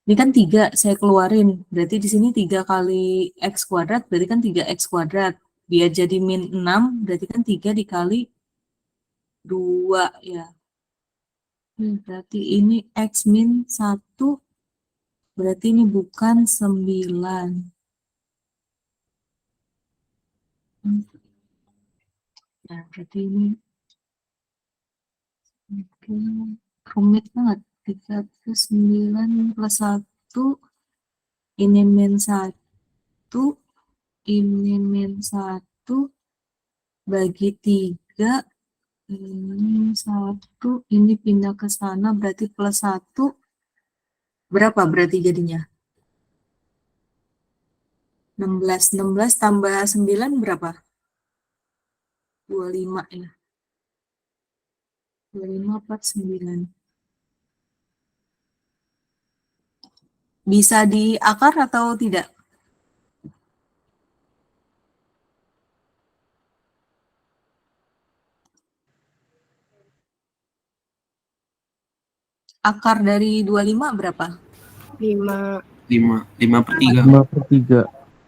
Ini kan 3, saya keluarin. Berarti di sini 3 kali X kuadrat, berarti kan 3X kuadrat. Biar jadi min 6, berarti kan 3 dikali 2 ya. Berarti ini X min 1, berarti ini bukan 9. Nah, berarti ini rumit banget. 39 plus 1, ini min 1, ini min 1, bagi 3, ini 1, ini pindah ke sana, berarti plus 1, berapa berarti jadinya? 16, 16 tambah 9 berapa? 25 ya. 25 per 9. Bisa di akar atau tidak? Akar dari 25 berapa? 5. 5 per 3. 5 per 3.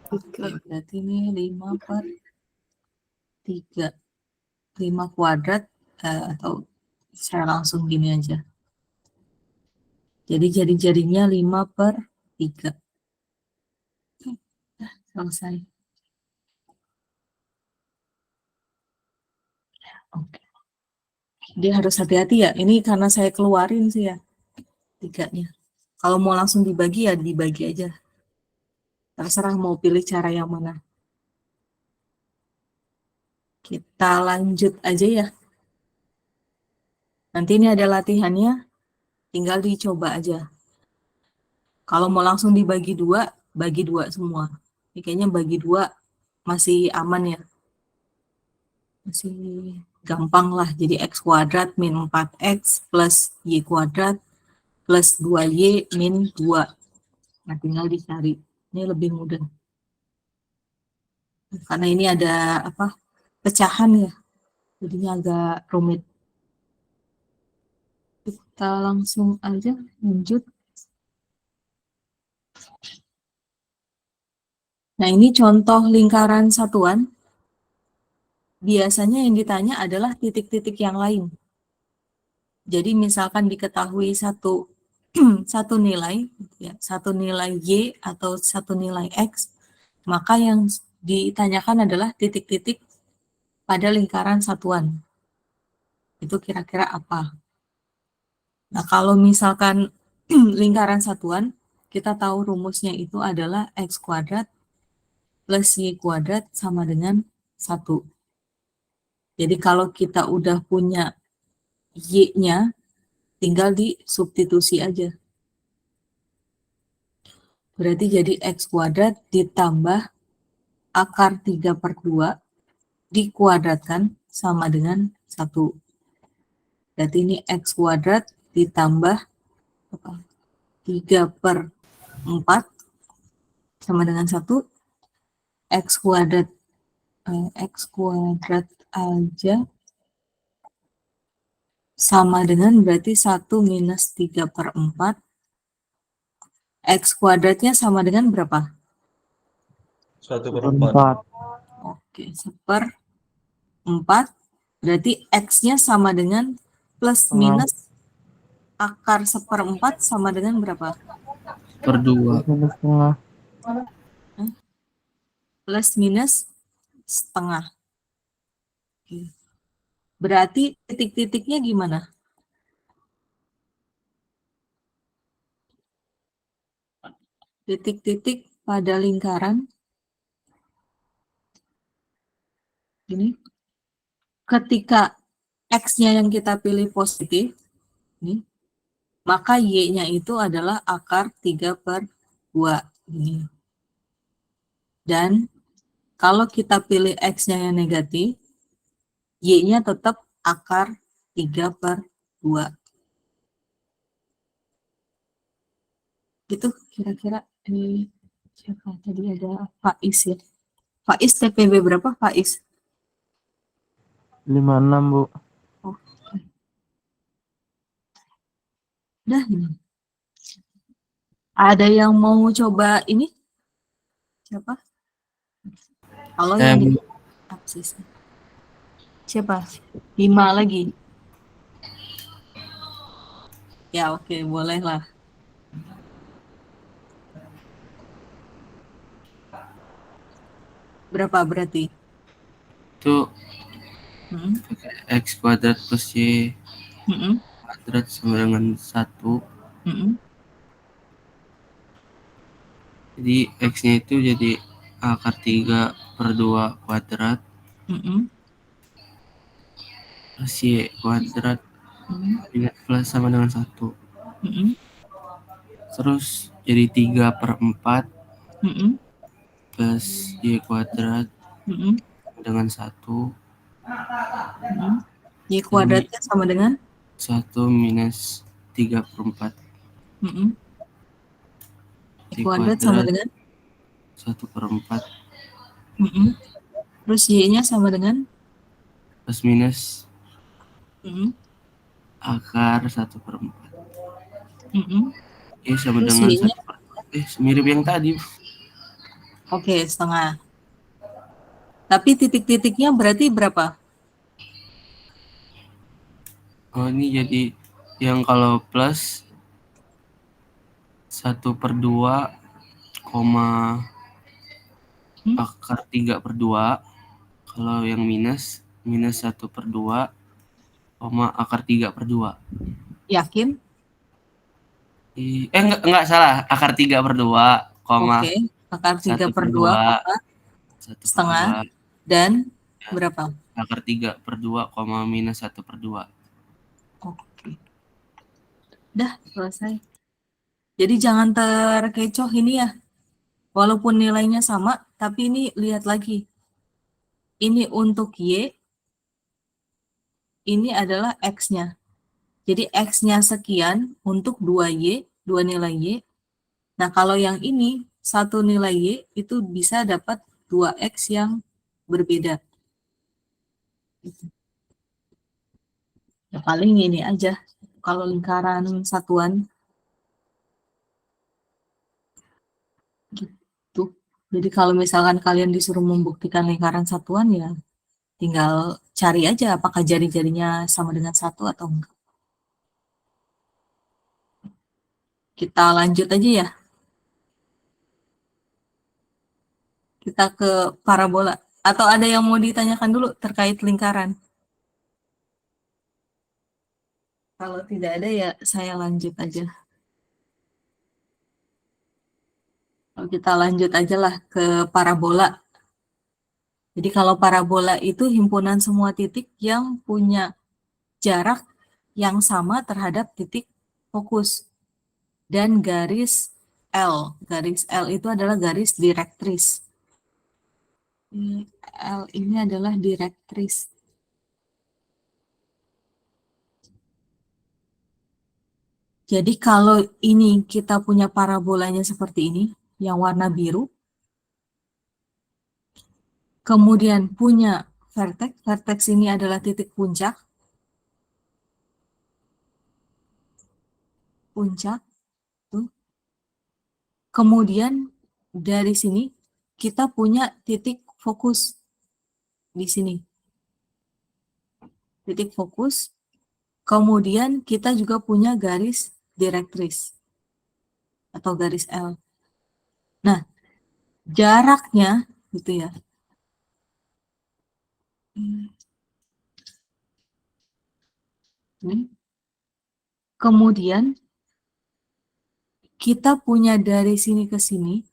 Oke, berarti ini 5 per 3. 5 kuadrat, atau saya langsung gini aja. Jadi jari-jarinya 5 per 3. Selesai. Oke. Dia harus hati-hati ya. Ini karena saya keluarin sih ya. 3-nya. Kalau mau langsung dibagi ya dibagi aja. Terserah mau pilih cara yang mana. Kita lanjut aja ya. Nanti ini ada latihannya. Tinggal dicoba aja. Kalau mau langsung dibagi 2, bagi 2 semua. Ini kayaknya bagi 2 masih aman ya. Masih gampang lah. Jadi X kuadrat min 4X plus Y kuadrat plus 2Y min 2. Nah, tinggal dicari. Ini lebih mudah. Karena ini ada apa? Pecahan ya. Jadinya agak rumit. Kita langsung aja lanjut. Nah, ini contoh lingkaran satuan. Biasanya yang ditanya adalah titik-titik yang lain. Jadi misalkan diketahui satu nilai, ya, satu nilai Y atau satu nilai X, maka yang ditanyakan adalah titik-titik pada lingkaran satuan. Itu kira-kira apa? Nah, kalau misalkan lingkaran satuan, kita tahu rumusnya itu adalah X kuadrat plus Y kuadrat sama dengan 1. Jadi kalau kita udah punya Y-nya, tinggal disubstitusi aja. Berarti jadi X kuadrat ditambah akar 3 per 2 dikuadratkan sama dengan 1. Berarti ini X kuadrat ditambah 3/4 sama dengan 1, X kuadrat aja sama dengan berarti 1 minus 3/4, X kuadratnya sama dengan berapa? 1/4. Oke, 1/4, berarti X-nya sama dengan plus minus akar 1/4 sama dengan berapa? Per 2. Plus minus setengah. Oke. Berarti titik-titiknya gimana? Titik-titik pada lingkaran ini, ketika X-nya yang kita pilih positif, ini, maka Y-nya itu adalah akar 3/2 ini. Dan kalau kita pilih X-nya yang negatif, Y-nya tetap akar 3/2. Gitu kira-kira. Siapa tadi, ada Faiz ya. Faiz TPB berapa Faiz? 56, Bu. Oke. Dah ini. Ada yang mau coba ini? Siapa? Kalau yang di absis. Siapa? Bima lagi. Ya oke, boleh lah. Berapa berarti? Itu Hmm. X kuadrat plus Y Hmm. kuadrat sama dengan 1. Hmm. Jadi X-nya itu jadi akar 3/2 kuadrat Hmm. plus Y kuadrat Hmm. plus sama dengan 1. Hmm. Terus jadi 3/4 Hmm. plus Y kuadrat Hmm. dengan 1. Hmm. Y kuadratnya sama dengan 1 minus 3/4. hmm. Y Y kuadrat sama kuadrat dengan 1/4 hmm. Terus Y-nya sama dengan plus minus hmm. akar 1/4. Hmm. Y sama Terus dengan Y-nya 1/4. Mirip yang tadi. oke, setengah. Tapi titik-titiknya berarti berapa? Oh, ini jadi yang kalau plus 1/2 koma akar 3/2. Kalau yang minus 1/2 koma akar 3/2. Yakin? Enggak salah, akar 3/2 koma Oke, akar 3/2 1/2 setengah dan berapa? akar 3/2 koma minus 1/2. Oke. Dah selesai. Jadi jangan terkecoh ini ya. Walaupun nilainya sama, tapi ini lihat lagi. Ini untuk Y, ini adalah X-nya. Jadi X-nya sekian untuk 2Y, 2 nilai Y. Nah, kalau yang ini, satu nilai Y itu bisa dapat 2X yang berbeda. Ya, paling ini aja. Kalau lingkaran satuan, gitu. Jadi kalau misalkan kalian disuruh membuktikan lingkaran satuan, ya tinggal cari aja apakah jari-jarinya sama dengan 1 atau enggak. Kita lanjut aja ya. Kita ke parabola. Atau ada yang mau ditanyakan dulu terkait lingkaran? Kalau tidak ada ya saya lanjut aja. Kalau kita lanjut aja lah ke parabola. Jadi kalau parabola itu himpunan semua titik yang punya jarak yang sama terhadap titik fokus. Dan garis L. Garis L itu adalah garis direktris. L ini adalah direktris. Jadi kalau ini kita punya parabolanya seperti ini, yang warna biru, kemudian punya vertex, vertex ini adalah titik puncak, tuh. Kemudian dari sini kita punya titik fokus di sini, titik fokus. Kemudian kita juga punya garis direktris atau garis L. Nah, jaraknya gitu ya. Kemudian kita punya dari sini ke sini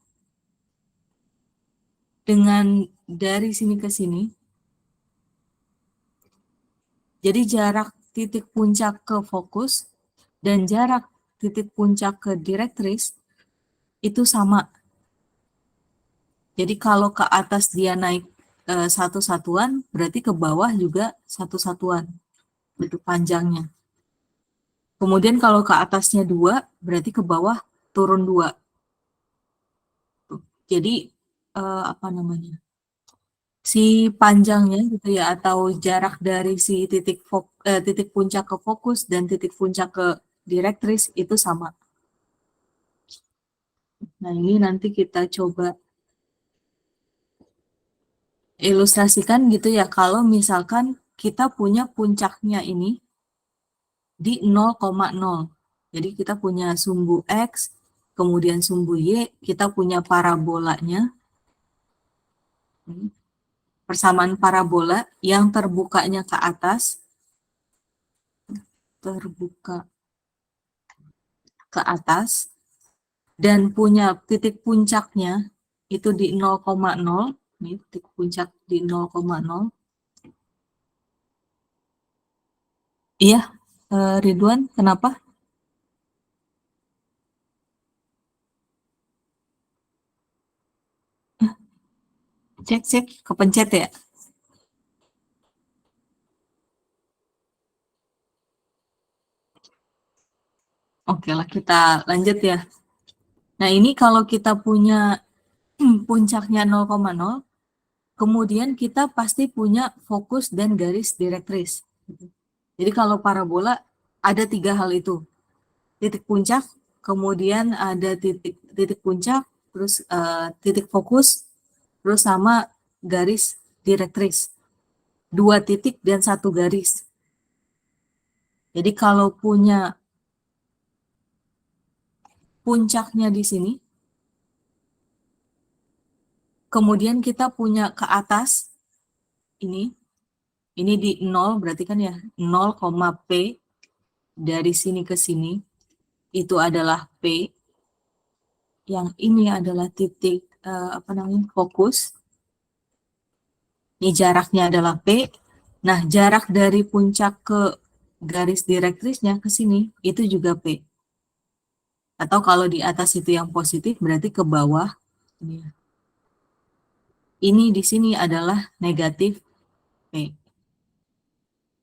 dengan dari sini ke sini. Jadi jarak titik puncak ke fokus dan jarak titik puncak ke direktris itu sama. Jadi kalau ke atas dia naik satu satuan, berarti ke bawah juga satu satuan. Itu panjangnya. Kemudian kalau ke atasnya 2, berarti ke bawah turun 2. Jadi apa namanya? Si panjangnya gitu ya, atau jarak dari si titik puncak ke fokus dan titik puncak ke direktris itu sama. Nah, ini nanti kita coba ilustrasikan gitu ya, kalau misalkan kita punya puncaknya ini di 0,0. Jadi kita punya sumbu X, kemudian sumbu Y, kita punya parabolanya. Persamaan parabola yang terbukanya ke atas, terbuka ke atas, dan punya titik puncaknya itu di 0,0, ini titik puncak di 0,0. Iya, Ridwan, kenapa? Cek, kepencet ya? Oke lah, kita lanjut ya. Nah, ini kalau kita punya puncaknya 0,0, kemudian kita pasti punya fokus dan garis direktris. Jadi kalau parabola ada 3 hal itu. Titik puncak, kemudian ada titik puncak, terus titik fokus, terus sama garis direktris. 2 titik dan 1 garis. Jadi kalau punya puncaknya di sini, kemudian kita punya ke atas, ini di 0 berarti kan ya, 0, P, dari sini ke sini, itu adalah P, yang ini adalah titik, fokus, ini jaraknya adalah P, nah jarak dari puncak ke garis direktrisnya ke sini, itu juga P. Atau kalau di atas itu yang positif, berarti ke bawah, ini di sini adalah negatif P.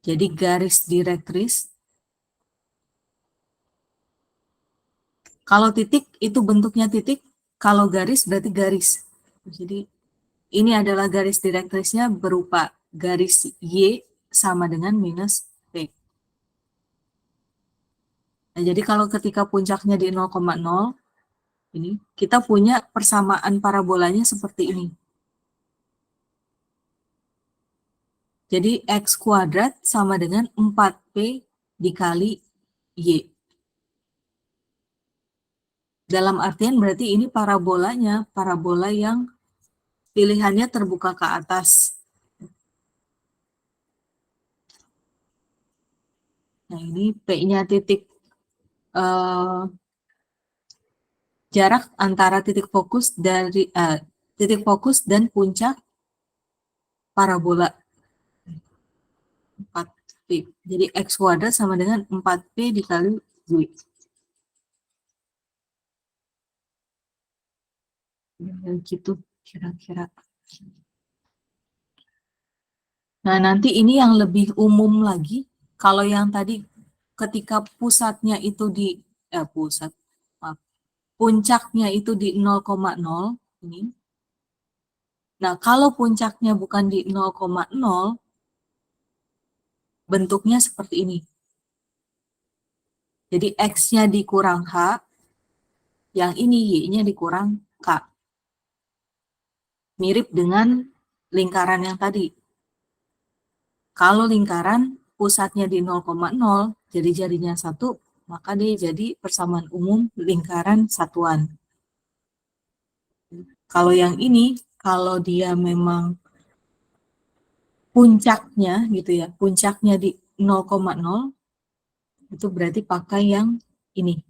Jadi garis direktris, kalau titik itu bentuknya titik, kalau garis berarti garis. Jadi ini adalah garis direktrisnya berupa garis Y sama dengan minus P. Nah, jadi kalau ketika puncaknya di 0,0, ini kita punya persamaan parabolanya seperti ini. Jadi X kuadrat sama dengan 4P dikali Y. Dalam artian berarti ini parabolanya, parabola yang pilihannya terbuka ke atas. Nah, ini P-nya titik jarak antara titik fokus dan puncak parabola 4P. Jadi X kuadrat sama dengan 4P dikali Y. Yang gitu kira-kira. Nah, nanti ini yang lebih umum lagi. Kalau yang tadi ketika pusatnya itu di maaf, puncaknya itu di 0,0 ini. Nah, kalau puncaknya bukan di 0,0, bentuknya seperti ini. Jadi X-nya dikurang H, yang ini Y-nya dikurang K. Mirip dengan lingkaran yang tadi. Kalau lingkaran pusatnya di 0,0, jadi jadinya 1, maka dia jadi persamaan umum lingkaran satuan. Kalau yang ini, kalau dia memang puncaknya gitu ya, puncaknya di 0,0, itu berarti pakai yang ini.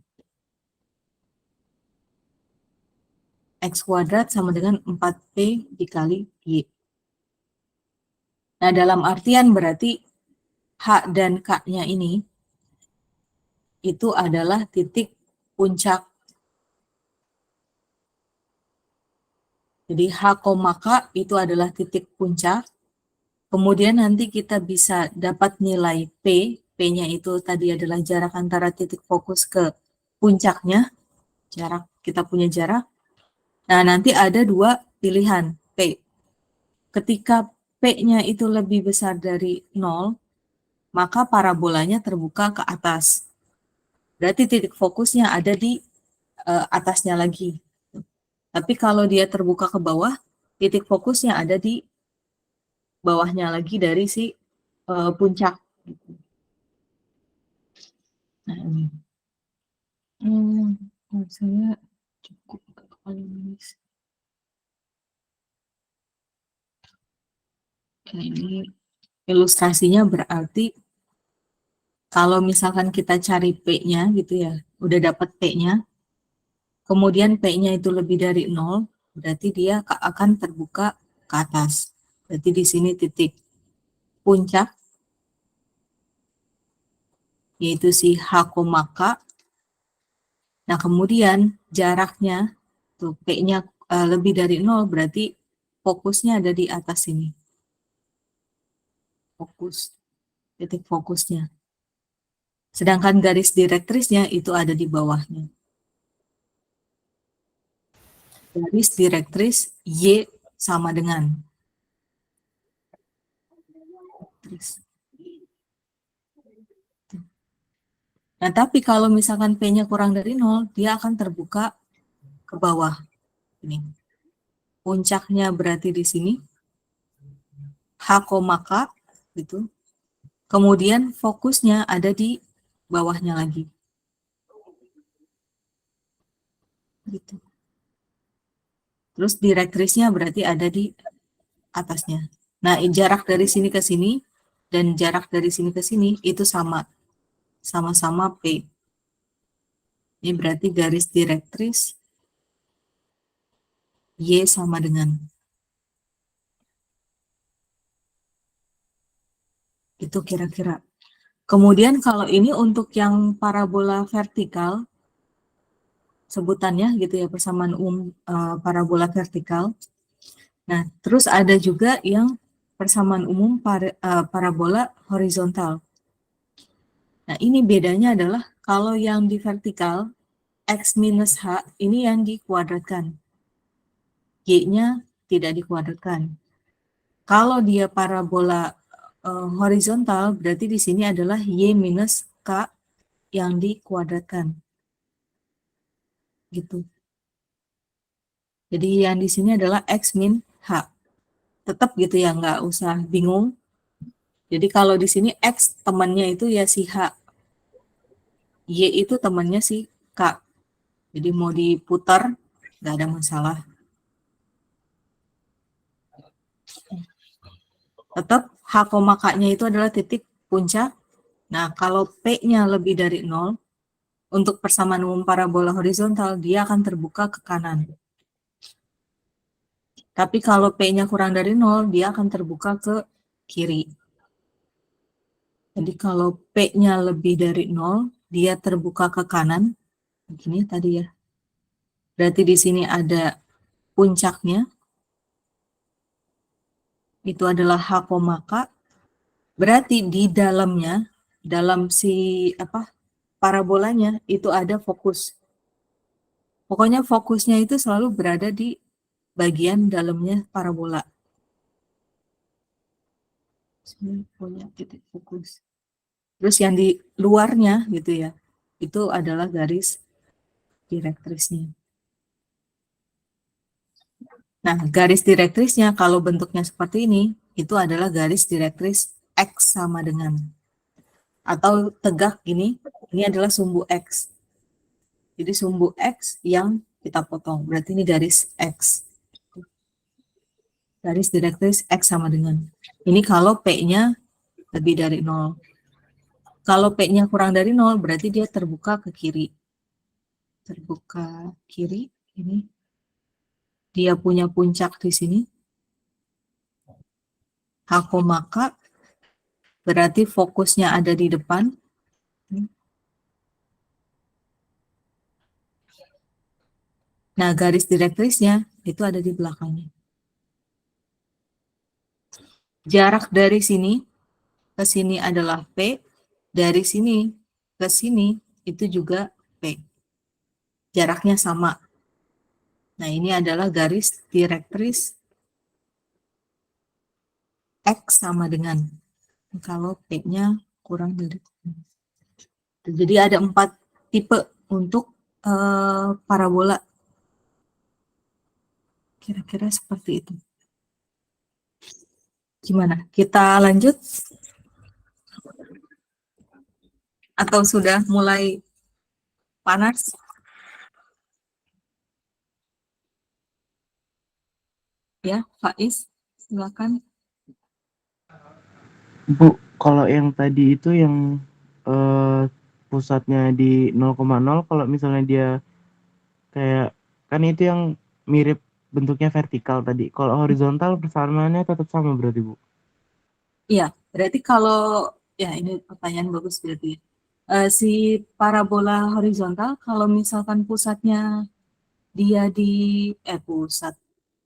X kuadrat sama dengan 4P dikali Y. Nah, dalam artian berarti H dan K-nya ini itu adalah titik puncak. Jadi H, K itu adalah titik puncak. Kemudian nanti kita bisa dapat nilai P. P-nya itu tadi adalah jarak antara titik fokus ke puncaknya. Jarak, kita punya jarak. Nah, nanti ada dua pilihan P. Ketika P-nya itu lebih besar dari 0, maka parabolanya terbuka ke atas. Berarti titik fokusnya ada di atasnya lagi. Tapi kalau dia terbuka ke bawah, titik fokusnya ada di bawahnya lagi dari si puncak. Nah, ini. Saya cukup kali nulis. Ini ilustrasinya berarti kalau misalkan kita cari P-nya gitu ya, udah dapat P-nya, kemudian P-nya itu lebih dari 0, berarti dia akan terbuka ke atas. Berarti di sini titik puncak, yaitu si H, K. Nah, kemudian jaraknya, tuh P-nya lebih dari 0, berarti fokusnya ada di atas sini. Fokus, titik fokusnya. Sedangkan garis direktrisnya itu ada di bawahnya. Garis direktris Y sama dengan. Nah, tapi kalau misalkan P-nya kurang dari 0, dia akan terbuka ke bawah. Ini. Puncaknya berarti di sini. H, K, gitu. Kemudian fokusnya ada di bawahnya lagi. Gitu. Terus direktrisnya berarti ada di atasnya. Nah, jarak dari sini ke sini dan jarak dari sini ke sini itu sama. Sama-sama P. Ini berarti garis direktris Y sama dengan. Itu kira-kira. Kemudian kalau ini untuk yang parabola vertikal, sebutannya gitu ya, persamaan umum parabola vertikal. Nah, terus ada juga yang persamaan umum parabola horizontal. Nah, ini bedanya adalah kalau yang di vertikal, X minus H, ini yang dikuadratkan. Y-nya tidak dikuadratkan. Kalau dia parabola horizontal, berarti di sini adalah Y minus K yang dikuadratkan. Gitu. Jadi yang di sini adalah X min H. Tetap gitu ya, nggak usah bingung. Jadi kalau di sini X temannya itu ya si H. Y itu temannya si K. Jadi mau diputar, nggak ada masalah. Tetap H, K-nya itu adalah titik puncak. Nah, kalau P-nya lebih dari 0, untuk persamaan umum parabola horizontal, dia akan terbuka ke kanan. Tapi kalau P-nya kurang dari 0, dia akan terbuka ke kiri. Jadi kalau P-nya lebih dari 0, dia terbuka ke kanan. Begini tadi ya. Berarti di sini ada puncaknya. Itu adalah H, K. Berarti di dalamnya, dalam si parabolanya itu ada fokus. Pokoknya fokusnya itu selalu berada di bagian dalamnya parabola. Sini punya titik fokus. Terus yang di luarnya gitu ya, itu adalah garis direktrisnya. Nah, garis direktrisnya kalau bentuknya seperti ini, itu adalah garis direktris X sama dengan. Atau tegak gini, ini adalah sumbu X. Jadi sumbu X yang kita potong, berarti ini garis X. Garis direktris X sama dengan. Ini kalau P-nya lebih dari 0. Kalau P-nya kurang dari 0, berarti dia terbuka ke kiri. Terbuka kiri, ini. Dia punya puncak di sini. H, K, berarti fokusnya ada di depan. Nah, garis direktrisnya itu ada di belakangnya. Jarak dari sini ke sini adalah P, dari sini ke sini itu juga P. Jaraknya sama. Nah, ini adalah garis direktris X sama dengan. Kalau P-nya kurang dari. Jadi ada 4 tipe untuk parabola. Kira-kira seperti itu. Gimana? Kita lanjut? Atau sudah mulai panas? Ya, Faiz, silakan. Bu, kalau yang tadi itu yang pusatnya di 0,0, kalau misalnya dia kayak, kan itu yang mirip bentuknya vertikal tadi. Kalau horizontal persamaannya tetap sama berarti, Bu? Iya, berarti kalau, ya ini pertanyaan bagus berarti. Si parabola horizontal, kalau misalkan pusatnya dia di,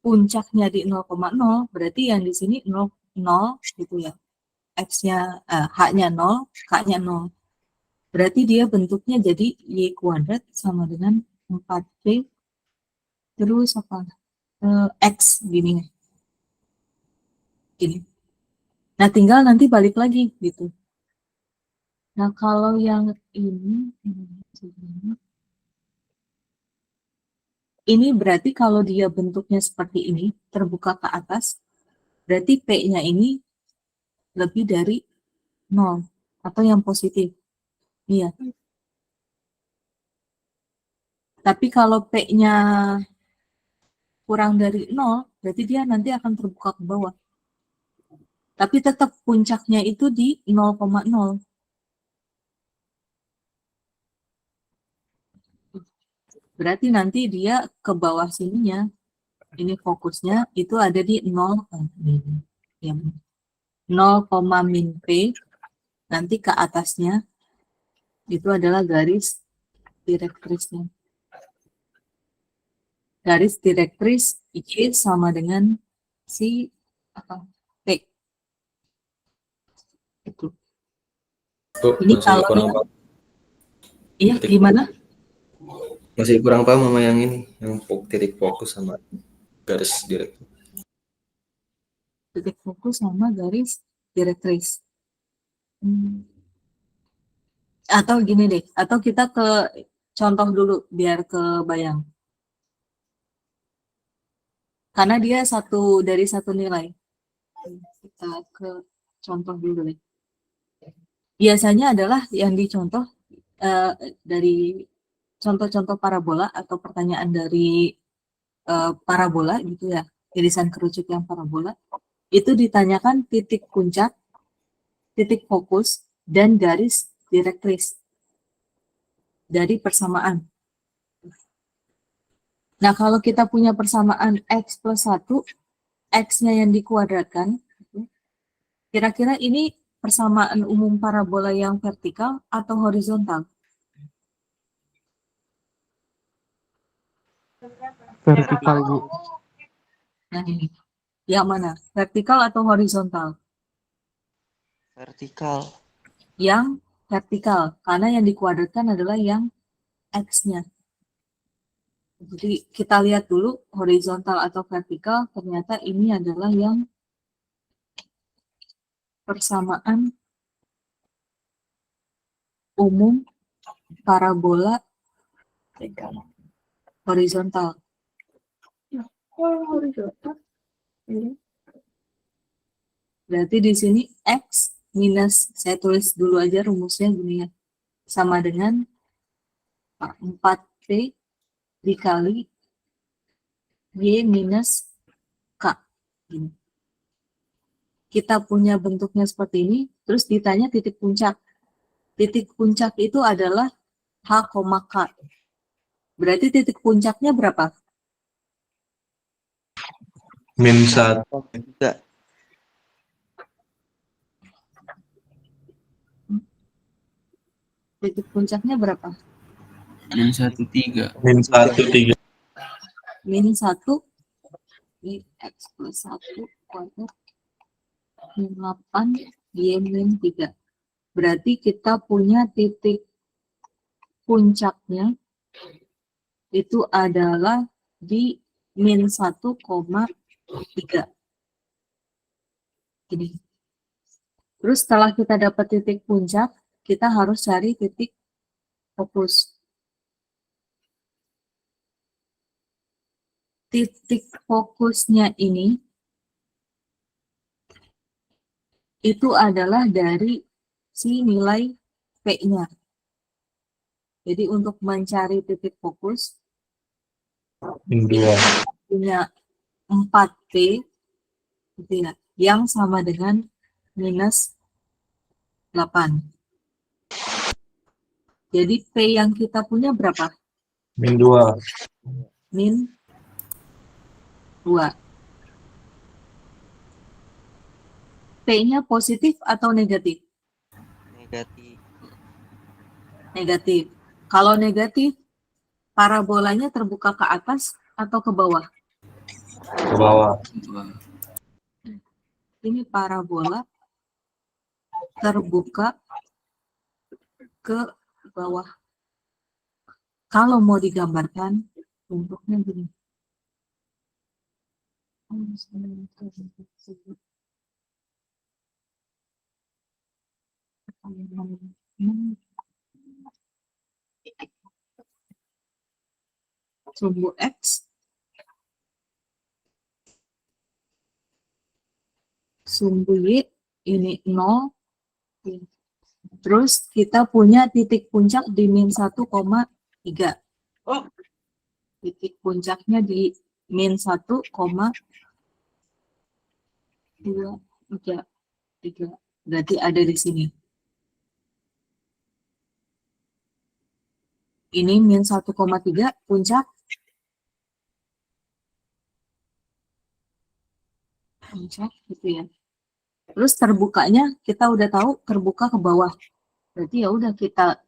puncaknya di 0,0, berarti yang di sini 0, gitu ya. X-nya, H-nya 0, K-nya 0. Berarti dia bentuknya jadi Y kuadrat sama dengan 4P, terus apa? X gini. Gini. Nah, tinggal nanti balik lagi gitu. Nah, kalau yang ini berarti kalau dia bentuknya seperti ini, terbuka ke atas, berarti P-nya ini lebih dari 0, atau yang positif. Iya. Tapi kalau P-nya kurang dari 0, berarti dia nanti akan terbuka ke bawah. Tapi tetap puncaknya itu di 0,0. Berarti nanti dia ke bawah sininya, ini fokusnya itu ada di 0, ya, 0, min P, nanti ke atasnya itu adalah garis direktrisnya. Garis direktris Y sama dengan si P. Itu. Bu, Ini masih kalau kurang paham. iya gimana? Masih kurang paham sama yang ini, yang titik fokus sama garis direktris. Titik fokus sama garis direktris. Atau gini deh, atau kita ke contoh dulu biar kebayang. Karena dia dari satu nilai. Kita ke contoh dulu deh. Biasanya adalah yang dicontoh dari contoh-contoh parabola atau pertanyaan dari parabola gitu ya, irisan kerucut yang parabola, itu ditanyakan titik puncak, titik fokus, dan garis direktris dari persamaan. Nah, kalau kita punya persamaan X plus 1, X-nya yang dikuadratkan, kira-kira ini persamaan umum parabola yang vertikal atau horizontal? Vertikal, Bu. Nah, ini. Yang mana? Vertikal atau horizontal? Vertikal. Yang vertikal, karena yang dikuadratkan adalah yang X-nya. Jadi kita lihat dulu horizontal atau vertikal, ternyata ini adalah yang persamaan umum parabola horizontal. Berarti di sini X minus, saya tulis dulu aja rumusnya gini ya, sama dengan 4P dikali Y minus K. Gini. Kita punya bentuknya seperti ini, terus ditanya titik puncak. Titik puncak itu adalah H, K. Berarti titik puncaknya berapa? -1. Titik puncaknya berapa? -1, 3. -1, 3. Min 1 ini X plus 1 kuadrat min 8 Y min 3. Berarti kita punya titik puncaknya itu adalah di min 1,3. Ini. Terus setelah kita dapat titik puncak, kita harus cari titik fokus. Titik fokusnya ini itu adalah dari si nilai P-nya. Jadi untuk mencari titik fokus -2. punya 4P gitu ya, yang sama dengan minus 8. Jadi P yang kita punya berapa? -2. Min 2. P-nya positif atau negatif? Negatif. Negatif. Kalau negatif, parabolanya terbuka ke atas atau ke bawah? Ke bawah. Ini parabola terbuka ke bawah. Kalau mau digambarkan, bentuknya gini. Sumbu X, sumbu Y, ini 0. Terus kita punya titik puncak di min 1,3. Titik puncaknya di min 1,233. Berarti ada di sini. Ini min 1,3 puncak. Puncak gitu ya. Terus terbukanya kita udah tahu terbuka ke bawah. Berarti ya udah kita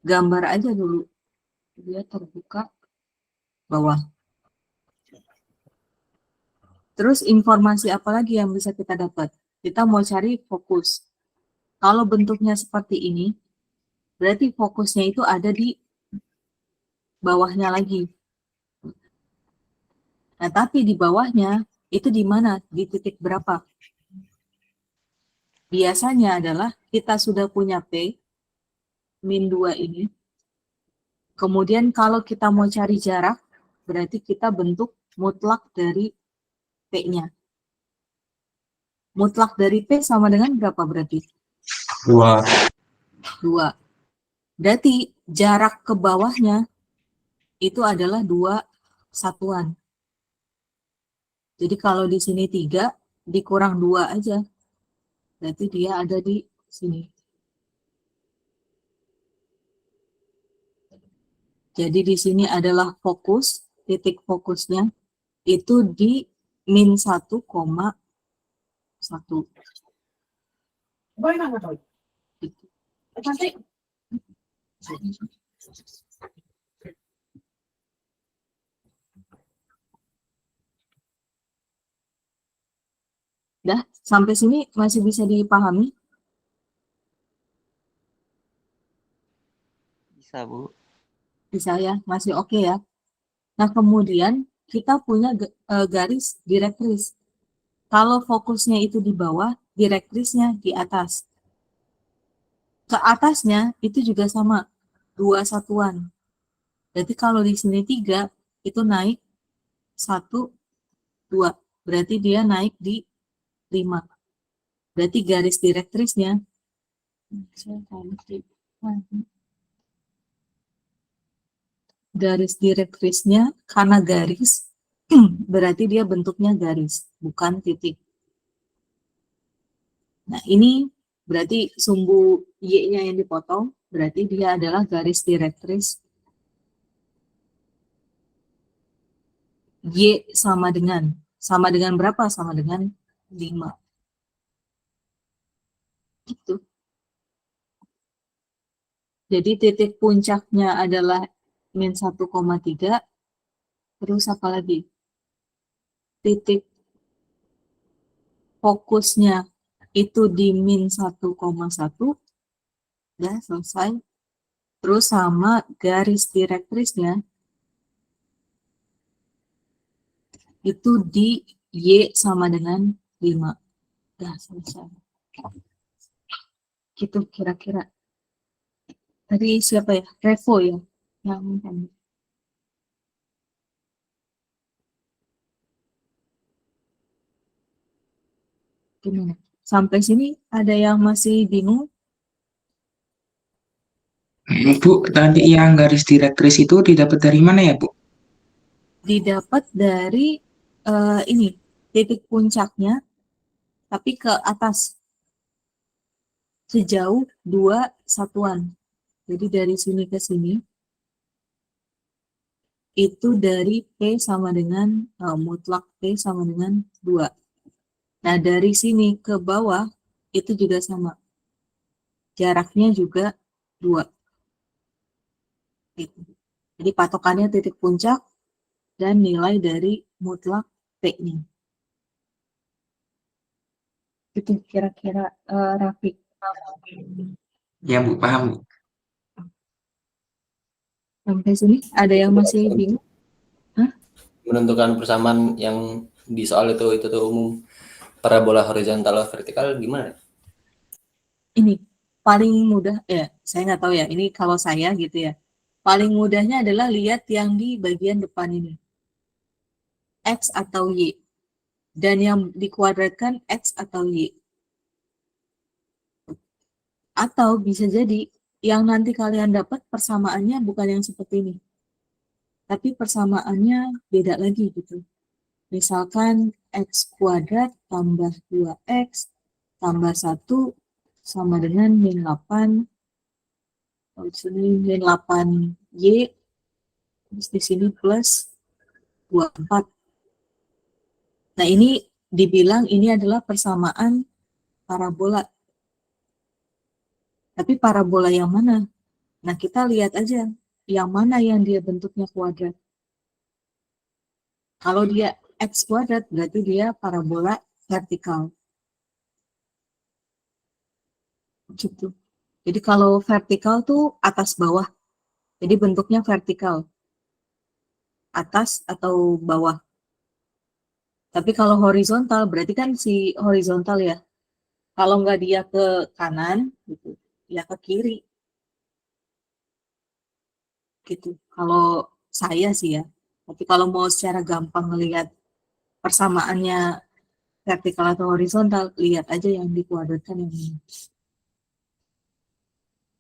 gambar aja dulu. Dia terbuka bawah. Terus informasi apa lagi yang bisa kita dapat? Kita mau cari fokus. Kalau bentuknya seperti ini, berarti fokusnya itu ada di bawahnya lagi. Nah, tapi di bawahnya itu di mana? Di titik berapa? Biasanya adalah kita sudah punya P, min 2 ini. Kemudian kalau kita mau cari jarak, berarti kita bentuk mutlak dari P-nya. Mutlak dari P sama dengan berapa berarti? 2. 2. Berarti jarak ke bawahnya itu adalah 2 satuan. Jadi kalau di sini 3, dikurang 2 aja. Berarti dia ada di sini. Jadi di sini adalah fokus, titik fokusnya itu di min 1,1. Dah, sampai sini masih bisa dipahami? Bisa, Bu. Bisa ya, masih oke ya. Nah, kemudian kita punya garis direktris. Kalau fokusnya itu di bawah, direktrisnya di atas. Ke atasnya itu juga sama, 2 satuan. Berarti kalau di sini 3, itu naik 1, 2. Berarti dia naik di 5. Berarti garis direktrisnya, karena garis, berarti dia bentuknya garis, bukan titik. Nah, ini berarti sumbu Y-nya yang dipotong, berarti dia adalah garis direktris Y sama dengan berapa? Sama dengan 5. Gitu. Jadi titik puncaknya adalah min 1,3, terus apa lagi? Titik fokusnya itu di min 1,1, ya selesai. Terus sama garis direktrisnya itu di Y sama dengan 5. Udah selesai. Gitu kira-kira. Tadi siapa ya? Revo ya? Yang kan. Gimana? Sampai sini ada yang masih bingung? Bu, tadi yang garis direktris itu didapat dari mana ya, Bu? Didapat dari ini, titik puncaknya, tapi ke atas. Sejauh 2 satuan. Jadi dari sini ke sini, itu dari P sama dengan mutlak P sama dengan 2. Nah, dari sini ke bawah, itu juga sama. Jaraknya juga 2. Gitu. Jadi patokannya titik puncak dan nilai dari mutlak P-nya. Itu kira-kira Rafiq. Ya, Bu, paham, Bu. Sampai sini ada yang masih bingung? Menentukan persamaan yang di soal itu tuh umum, parabola horizontal vertikal gimana? Ini paling mudah ya, saya nggak tahu ya, ini kalau saya gitu ya, paling mudahnya adalah lihat yang di bagian depan ini, X atau Y, dan yang dikuadratkan X atau Y. Atau bisa jadi yang nanti kalian dapat persamaannya bukan yang seperti ini, tapi persamaannya beda lagi gitu. Misalkan X kuadrat tambah 2X tambah 1 sama dengan min 8, di sini min 8Y, terus di sini plus 24. Nah, ini dibilang ini adalah persamaan parabola. Tapi parabola yang mana? Nah, kita lihat aja yang mana yang dia bentuknya kuadrat. Kalau dia X kuadrat, berarti dia parabola vertikal. Gitu. Jadi kalau vertikal tuh atas bawah. Jadi bentuknya vertikal. Atas atau bawah. Tapi kalau horizontal, berarti kan si horizontal ya. Kalau nggak dia ke kanan, gitu, ya ke kiri. Gitu. Kalau saya sih ya. Tapi kalau mau secara gampang melihat persamaannya vertikal atau horizontal, lihat aja yang dikuadratkan yang ini.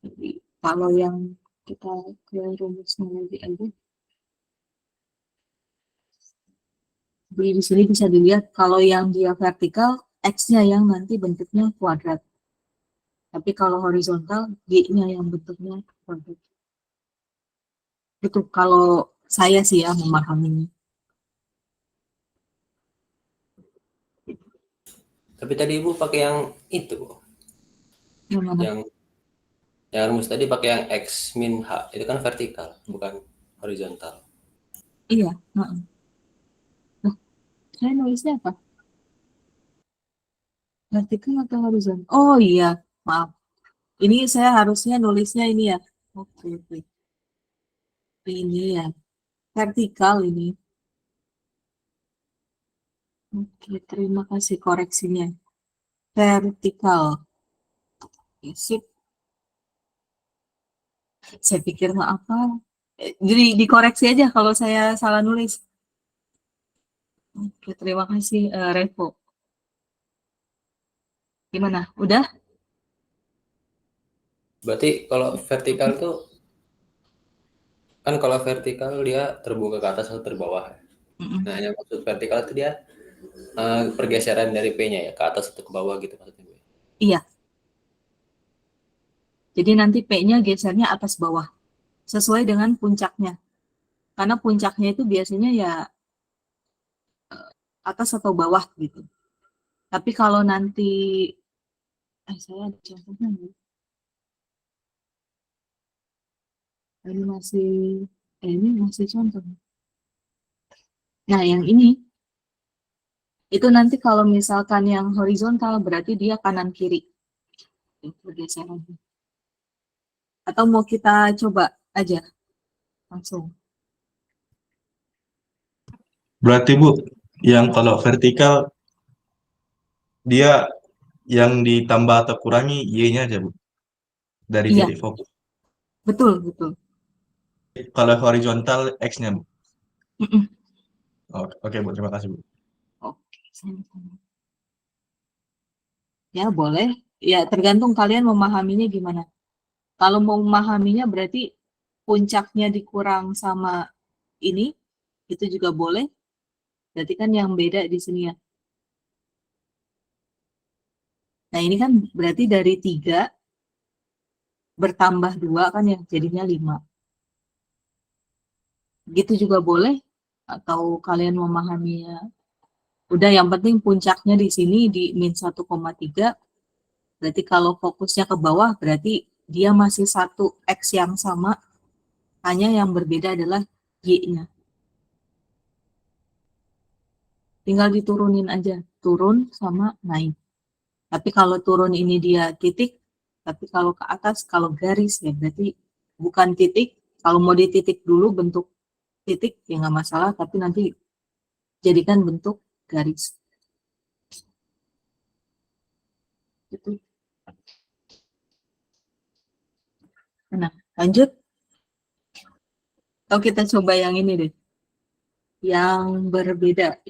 Jadi kalau yang kita ke rumusnya lagi aja. Jadi di sini bisa dilihat kalau yang dia vertikal, X-nya yang nanti bentuknya kuadrat. Tapi kalau horizontal, Y-nya yang bentuknya kuadrat. Itu kalau saya sih ya memahaminya. Tapi tadi Ibu pakai yang itu, Yang mana? yang rumus tadi pakai yang X min H, itu kan vertikal, bukan horizontal. Iya. Nah, saya nulisnya apa? Vertikal atau horizontal? Oh iya, maaf. Ini saya harusnya nulisnya ini ya. Oke. Ini ya, vertikal ini. Oke, terima kasih koreksinya. Vertikal. Oke, sip. Saya pikir mau apa? Jadi dikoreksi aja kalau saya salah nulis. Oke, terima kasih Revo. Gimana? Udah? Berarti kalau vertikal tuh kan kalau vertikal dia terbuka ke atas atau terbawah. Mm-mm. Nah, yang maksud vertikal itu dia pergeseran dari P-nya ya ke atas atau ke bawah gitu maksudnya gue. Iya. Jadi nanti P-nya gesernya atas bawah. Sesuai dengan puncaknya. Karena puncaknya itu biasanya ya atas atau bawah gitu. Tapi kalau nanti saya ada contohnya nggak? Ini masih contoh. Nah, yang ini itu nanti kalau misalkan yang horizontal berarti dia kanan kiri. Pergeseran. Atau mau kita coba aja langsung. Berarti Bu, yang kalau vertikal dia yang ditambah atau kurangi Y-nya aja Bu, dari Iya, titik fokus. betul, betul. Kalau horizontal X-nya Bu. Mm-mm. Oke Bu, terima kasih Bu. Oke, sama-sama. Ya, boleh. Ya, tergantung kalian memahaminya gimana. Kalau mau memahaminya berarti puncaknya dikurang sama ini, itu juga boleh. Berarti kan yang beda di sini ya. Nah, ini kan berarti dari 3 bertambah 2 kan ya, jadinya 5. Gitu juga boleh. Atau kalian memahaminya. Udah, yang penting puncaknya di sini di min 1,3. Berarti kalau fokusnya ke bawah, berarti dia masih satu X yang sama. Hanya yang berbeda adalah Y-nya. Tinggal diturunin aja. Turun sama naik. Tapi kalau turun ini dia titik. Tapi kalau ke atas, kalau garis ya berarti bukan titik. Kalau mau dititik dulu bentuk titik ya nggak masalah. Tapi nanti jadikan bentuk garis. Gitu. Nah, lanjut. Atau kita coba yang ini deh. Yang berbeda.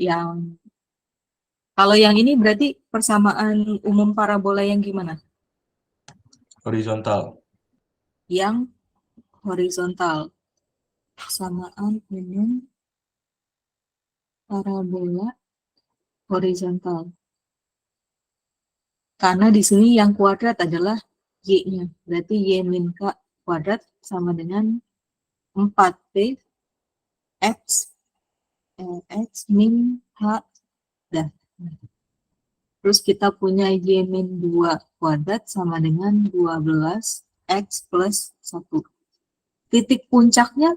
Kalau yang ini berarti persamaan umum parabola yang gimana? Horizontal. Yang horizontal. Persamaan umum parabola horizontal. Karena di sini yang kuadrat adalah Y-nya. Berarti Y min K kuadrat sama dengan 4P X min H. Dah. Terus kita punya Y min 2 kuadrat sama dengan 12 X plus 1. Titik puncaknya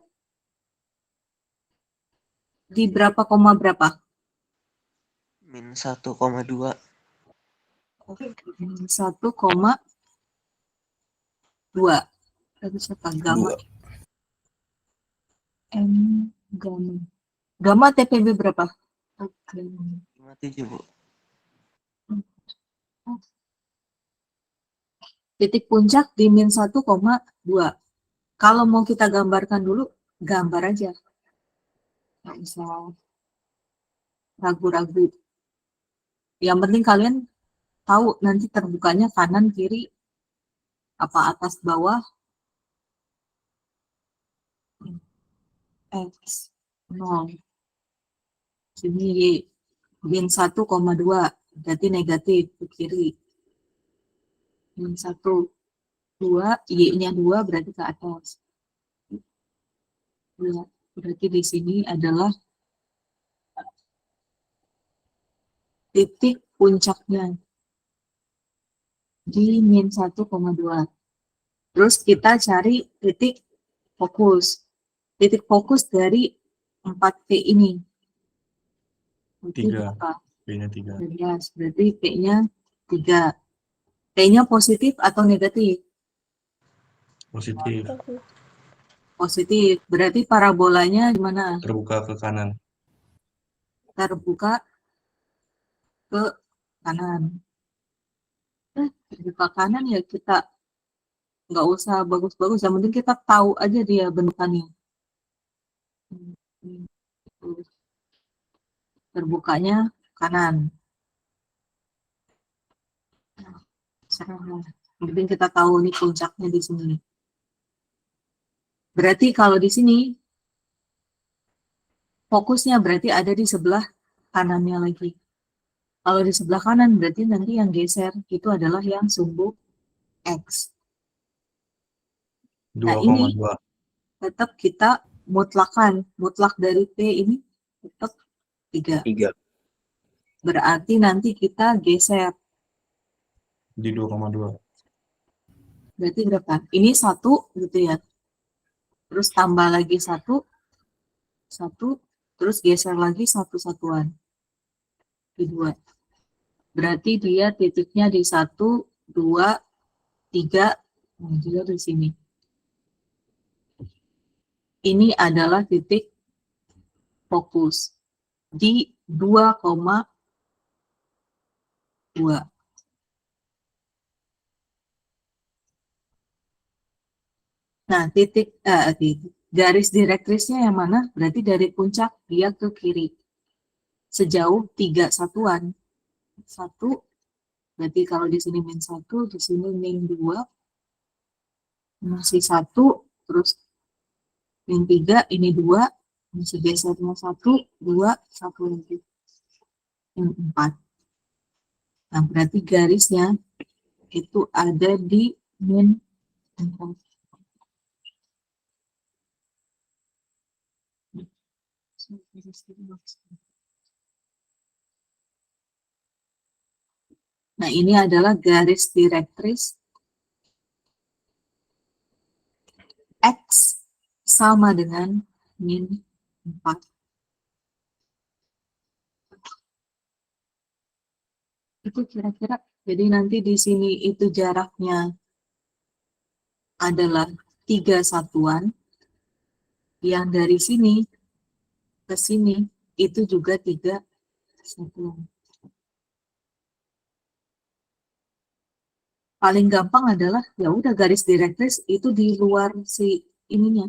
di berapa koma berapa? Min 1,2. 1,2. Terus apa? Gamma. M gamma. Gamma TPB berapa? Oke. 57 Bu. Titik puncak di min 1,2. Kalau mau kita gambarkan dulu, gambar aja. Nggak usah ragu-ragu. Yang penting kalian tahu nanti terbukanya kanan, kiri, apa atas, bawah. X 0. Sini Y. Min 1,2. Berarti negatif ke kiri. Min 1, 2. Y-nya 2 berarti ke atas. Ya, berarti di sini adalah titik puncaknya di min 1,2. Terus kita cari titik fokus. Titik fokus dari 4P ini. Berarti 3. berapa? P-nya 3. 13. Berarti P-nya 3. P-nya positif atau negatif? Positif. Positif. Berarti parabolanya di mana? Terbuka ke kanan. Terbuka ke kanan. Terbuka kanan ya kita nggak usah bagus-bagus, yang penting kita tahu aja dia bentukannya. Terbukanya kanan. Yang penting kita tahu nih puncaknya di sini. Berarti kalau di sini fokusnya berarti ada di sebelah kanannya lagi. Kalau di sebelah kanan berarti nanti yang geser itu adalah yang sumbu X. Nah, ini 2,2. tetap kita mutlakan. Mutlak dari P ini tetap 3. 3. Berarti nanti kita geser. Di 2,2. Berarti berapa? Ini 1 gitu ya. Terus tambah lagi 1, terus geser lagi 1 satuan. Di 2. Berarti dia titiknya di 1, 2, 3, nah juga di sini. Ini adalah titik fokus di 2,2. Nah, garis direktrisnya yang mana? Berarti dari puncak dia ke kiri. Sejauh 3 satuan. 1, berarti kalau di sini min 1, di sini min 2, masih 1, terus min 3, ini 2, masih gesernya 1, 2, 1 lagi. Min 4. Nah, berarti garisnya itu ada di min 4. Nah, ini adalah garis direktris X sama dengan min 4. Itu kira-kira, jadi nanti di sini itu jaraknya adalah 3 satuan, yang dari sini ke sini itu juga 3 satuan. Paling gampang adalah ya udah garis direktris itu di luar si ininya,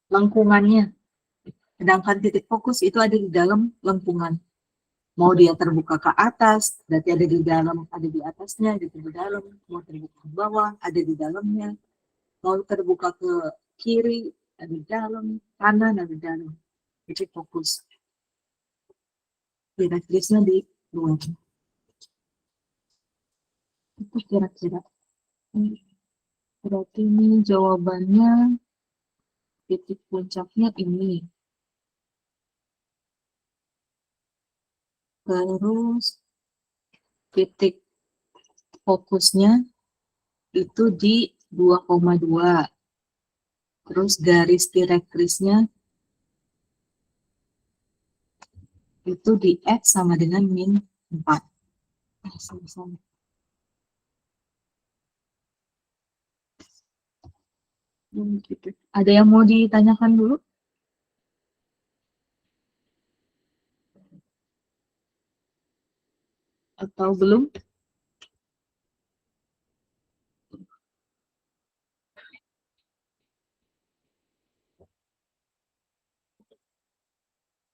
lengkungannya. Sedangkan titik fokus itu ada di dalam lengkungan. Mau dia terbuka ke atas, berarti ada di dalam, ada di atasnya, ada di dalam. Mau terbuka ke bawah, ada di dalamnya. Mau terbuka ke kiri, ada di dalam, kanan, ada di dalam. Titik fokus. Direktrisnya di luar. Itu kira-kira. Berarti ini jawabannya titik puncaknya ini. Terus titik fokusnya itu di 2,2. Terus garis direktrisnya itu di X sama dengan min 4. Sama-sama. Gitu. Ada yang mau ditanyakan dulu? Atau belum?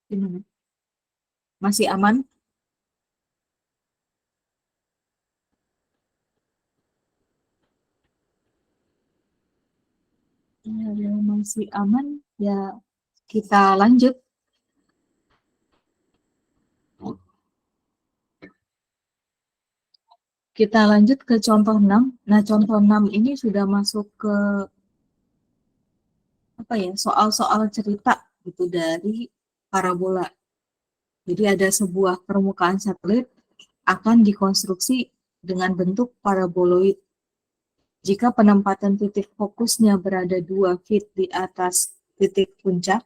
Gimana? Masih aman? Ya, masih aman, ya kita lanjut. Kita lanjut ke contoh 6. Nah, contoh 6 ini sudah masuk ke apa ya? Soal-soal cerita gitu dari parabola. Jadi ada sebuah permukaan satelit akan dikonstruksi dengan bentuk paraboloid. Jika penempatan titik fokusnya berada 2 feet di atas titik puncak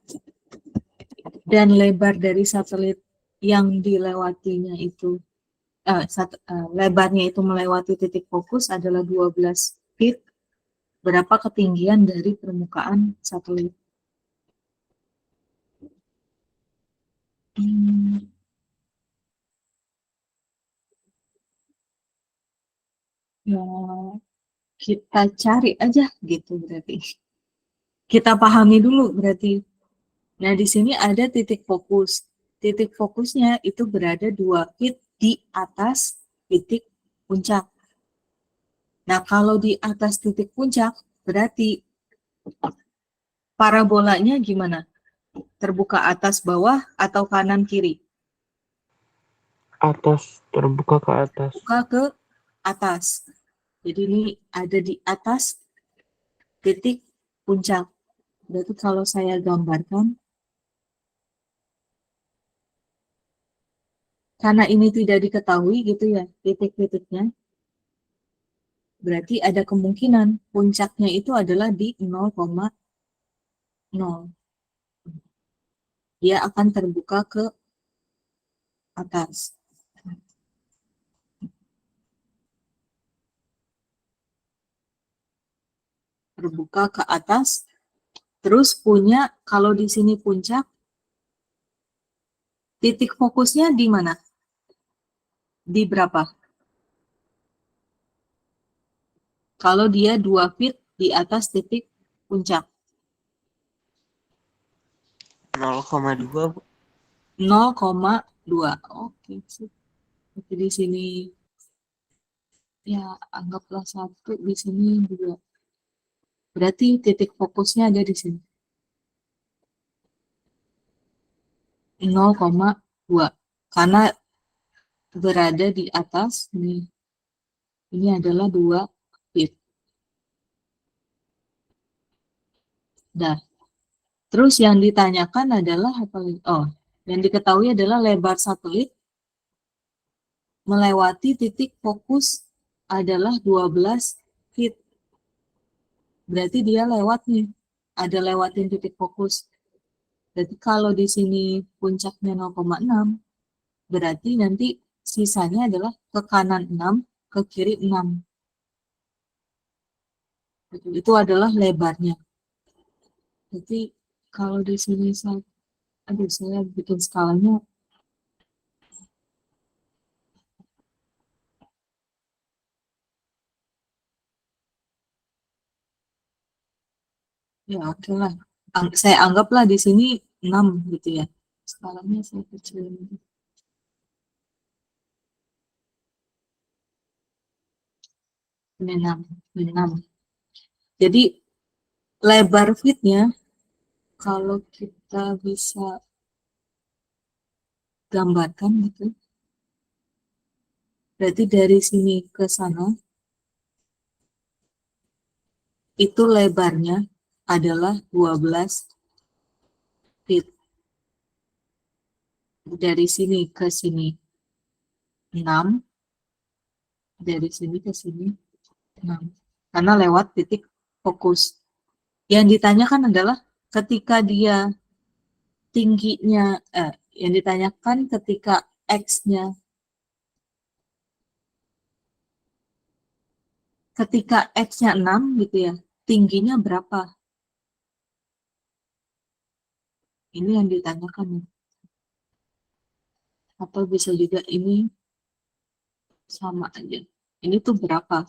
dan lebar dari satelit yang dilewatinya itu lebarnya itu melewati titik fokus adalah 12 feet, berapa ketinggian dari permukaan satelit. Ya, kita cari aja gitu berarti. Kita pahami dulu berarti. Nah, di sini ada titik fokus. Titik fokusnya itu berada 2 feet di atas titik puncak. Nah, kalau di atas titik puncak, berarti parabolanya gimana? Terbuka atas bawah atau kanan kiri? Atas, terbuka ke atas. Buka ke atas. Jadi ini ada di atas titik puncak. Berarti kalau saya gambarkan, karena ini tidak diketahui gitu ya, titik-titiknya, berarti ada kemungkinan puncaknya itu adalah di 0,0. Dia akan terbuka ke atas. Terbuka ke atas, terus punya, kalau di sini puncak, titik fokusnya di mana? Di berapa? Kalau dia 2 feet di atas titik puncak. 0,2 Bu. 0,2. Oke, sip. Oke, di sini ya anggaplah 1, di sini 2. Berarti titik fokusnya ada di sini. 0,2. Karena berada di atas ini. Ini adalah 2 feet. Nah, terus yang ditanyakan adalah apa? Oh, yang diketahui adalah lebar satelit melewati titik fokus adalah 12 feet. Berarti dia lewat nih, ada lewatin titik fokus. Berarti kalau di sini puncaknya 0,6, berarti nanti sisanya adalah ke kanan 6, ke kiri 6. Itu adalah lebarnya. Jadi kalau di sini saya bikin skalanya. Ya oke lah. Saya anggaplah di sini 6 gitu ya. Skalanya saya kecilin. Ini 6. Jadi lebar feetnya kalau kita bisa gambarkan gitu, berarti dari sini ke sana itu lebarnya adalah 12 feet. Dari sini ke sini 6, dari sini ke sini 6. Karena lewat titik fokus. Yang ditanyakan adalah ketika dia tingginya, yang ditanyakan ketika X-nya, ketika X-nya 6 gitu ya, tingginya berapa? Ini yang ditanyakan. Atau bisa juga ini sama aja. Ini tuh berapa?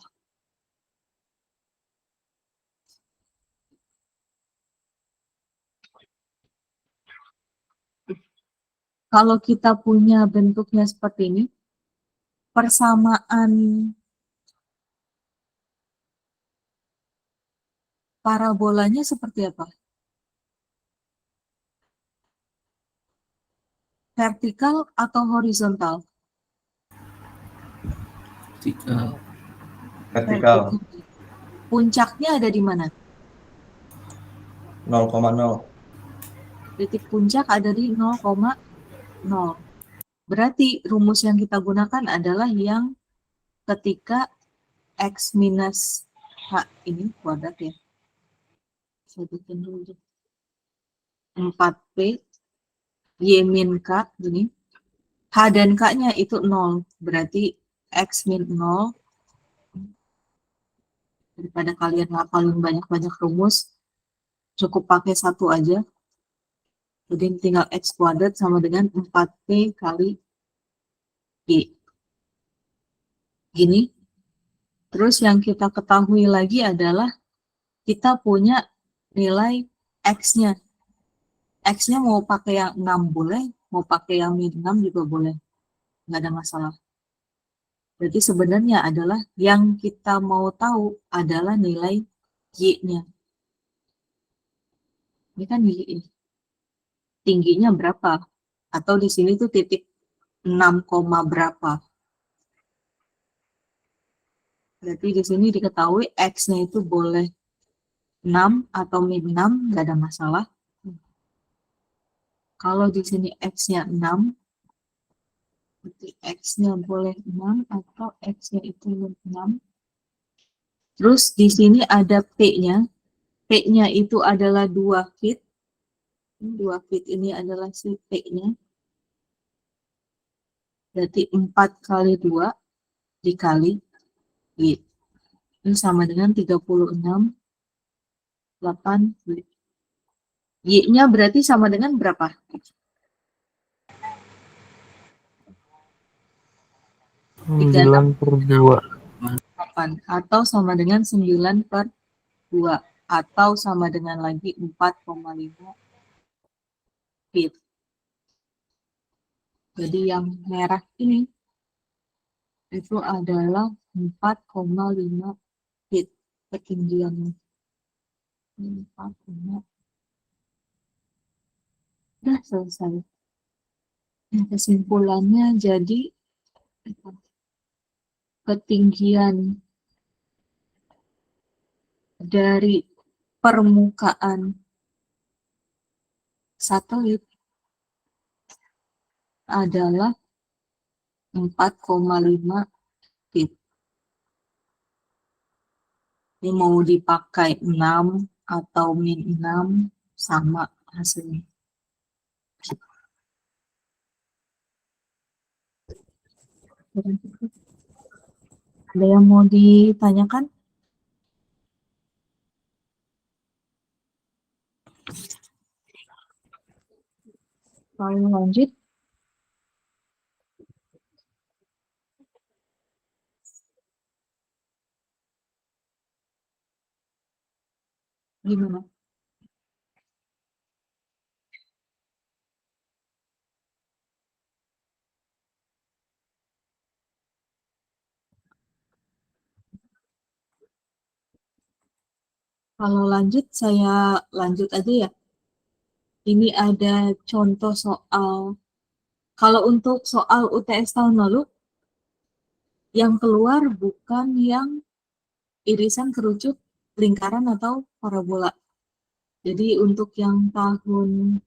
Kalau kita punya bentuknya seperti ini, persamaan parabolanya seperti apa? Vertikal atau horizontal? Vertikal. Vertikal. Puncaknya ada di mana? 0,0. Titik puncak ada di 0,0. Berarti rumus yang kita gunakan adalah yang ketika X minus H ini kuadrat ya. Saya bikin dulu. 4P Y min K gini. H dan K-nya itu 0. Berarti X min 0 Daripada kalian ngapalin banyak-banyak rumus, cukup pakai satu aja. Jadi tinggal X kuadrat sama dengan 4P kali Y. Gini. Terus yang kita ketahui lagi adalah kita punya nilai X-nya. X-nya mau pakai yang 6 boleh, mau pakai yang min 6 juga boleh. Nggak ada masalah. Berarti sebenarnya adalah yang kita mau tahu adalah nilai Y-nya. Ini kan Y. Tingginya berapa? Atau di sini tuh titik 6, berapa. Berarti di sini diketahui X-nya itu boleh 6 atau min 6, nggak ada masalah. Kalau di sini X-nya 6, berarti X-nya boleh 6 atau X-nya itu 6. Terus di sini ada P-nya. P-nya itu adalah 2 feet. 2 feet ini adalah si P-nya. Berarti 4 kali 2 dikali Y. Ini sama dengan 36, 8 Y. Y-nya berarti sama dengan berapa? 9/2. 8. Atau sama dengan 9/2. Atau sama dengan lagi 4,5 feet. Jadi yang merah ini itu adalah 4,5 feet ketinggiannya. 4,5. Udah selesai. Nah, kesimpulannya jadi ketinggian dari permukaan satelit adalah 4,5 feet. Ini mau dipakai 6 atau min 6 sama hasilnya. Ada yang mau ditanyakan? Kalau lanjut. Gimana? Kalau lanjut, saya lanjut aja ya. Ini ada contoh soal. Kalau untuk soal UTS tahun lalu, yang keluar bukan yang irisan kerucut, lingkaran, atau parabola. Jadi untuk yang tahun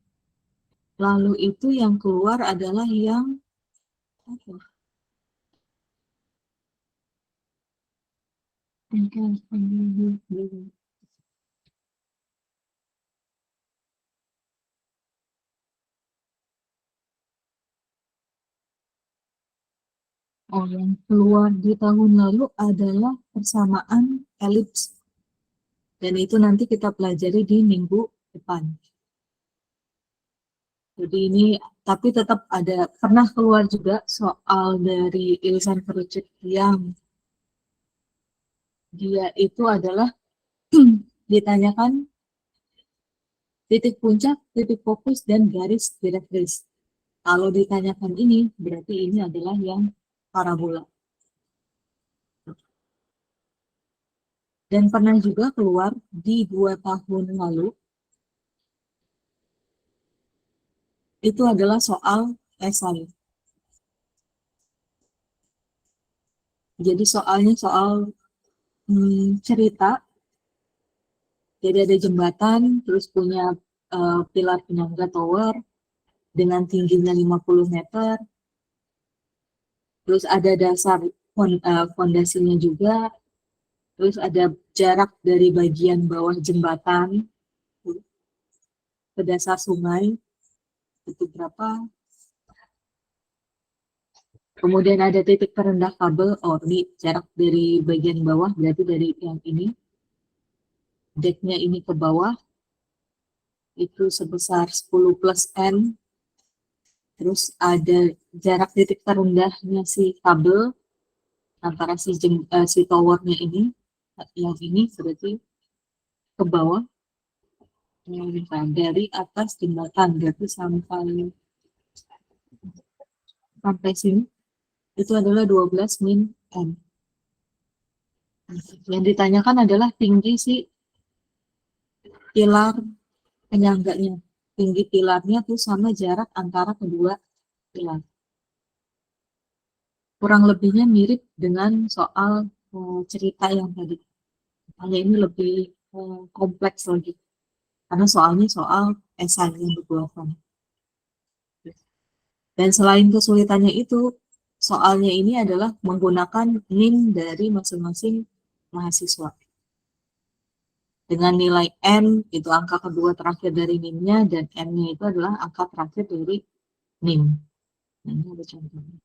lalu itu yang keluar adalah yang apa? Oh, yang keluar di tahun lalu adalah persamaan elips. Dan itu nanti kita pelajari di minggu depan. Jadi ini, tapi tetap ada, pernah keluar juga soal dari irisan kerucut yang dia itu adalah ditanyakan titik puncak, titik fokus, dan garis direktris. Kalau ditanyakan ini, berarti ini adalah yang parabola. Dan pernah juga keluar di 2 tahun lalu, itu adalah soal esai. Jadi soalnya soal cerita. Jadi ada jembatan, terus punya pilar penyangga tower dengan tingginya 50 meter. Terus ada dasar fondasinya juga. Terus ada jarak dari bagian bawah jembatan ke dasar sungai. Itu berapa? Kemudian ada titik terendah kabel, oh ini jarak dari bagian bawah, berarti dari yang ini, decknya ini ke bawah, itu sebesar 10 plus N. Terus ada jarak titik terendahnya si kabel antara si towernya ini, yang ini berarti ke bawah. Nah, dari atas jembatan berarti sampai sini itu adalah 12 min N. Yang ditanyakan adalah tinggi si pilar penyangganya. Tinggi pilarnya tuh sama jarak antara kedua pilar. Kurang lebihnya mirip dengan soal cerita yang tadi. Hanya ini lebih kompleks lagi. Karena soalnya soal esai yang berbuatan. Dan selain kesulitannya itu, soalnya ini adalah menggunakan NIM dari masing-masing mahasiswa. Dengan nilai N, itu angka kedua terakhir dari NIM-nya, dan N-nya itu adalah angka terakhir dari NIM. Nah, ini ada contohnya.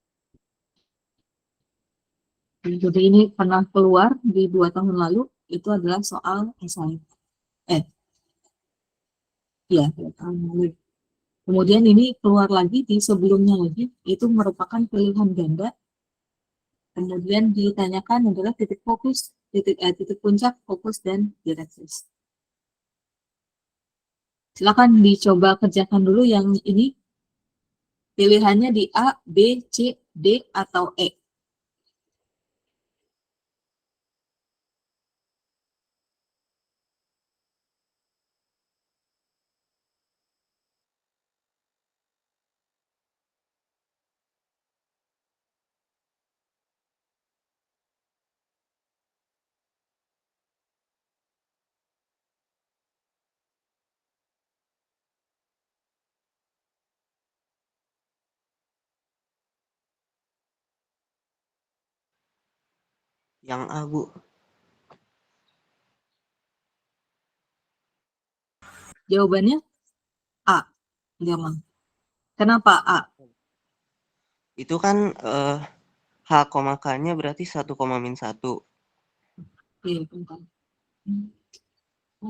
Jadi ini pernah keluar di 2 tahun lalu, itu adalah soal esai. Ya, 2 tahun lalu. Kemudian ini keluar lagi di sebelumnya lagi, itu merupakan pilihan ganda. Kemudian ditanyakan adalah titik fokus, titik puncak, fokus, dan direktris. Silakan dicoba kerjakan dulu yang ini. Pilihannya di A, B, C, D, atau E. Yang A, Bu. Jawabannya A. Gampang. Kenapa A? Itu kan H, K-nya berarti 1,-1. Oke, bentar. H,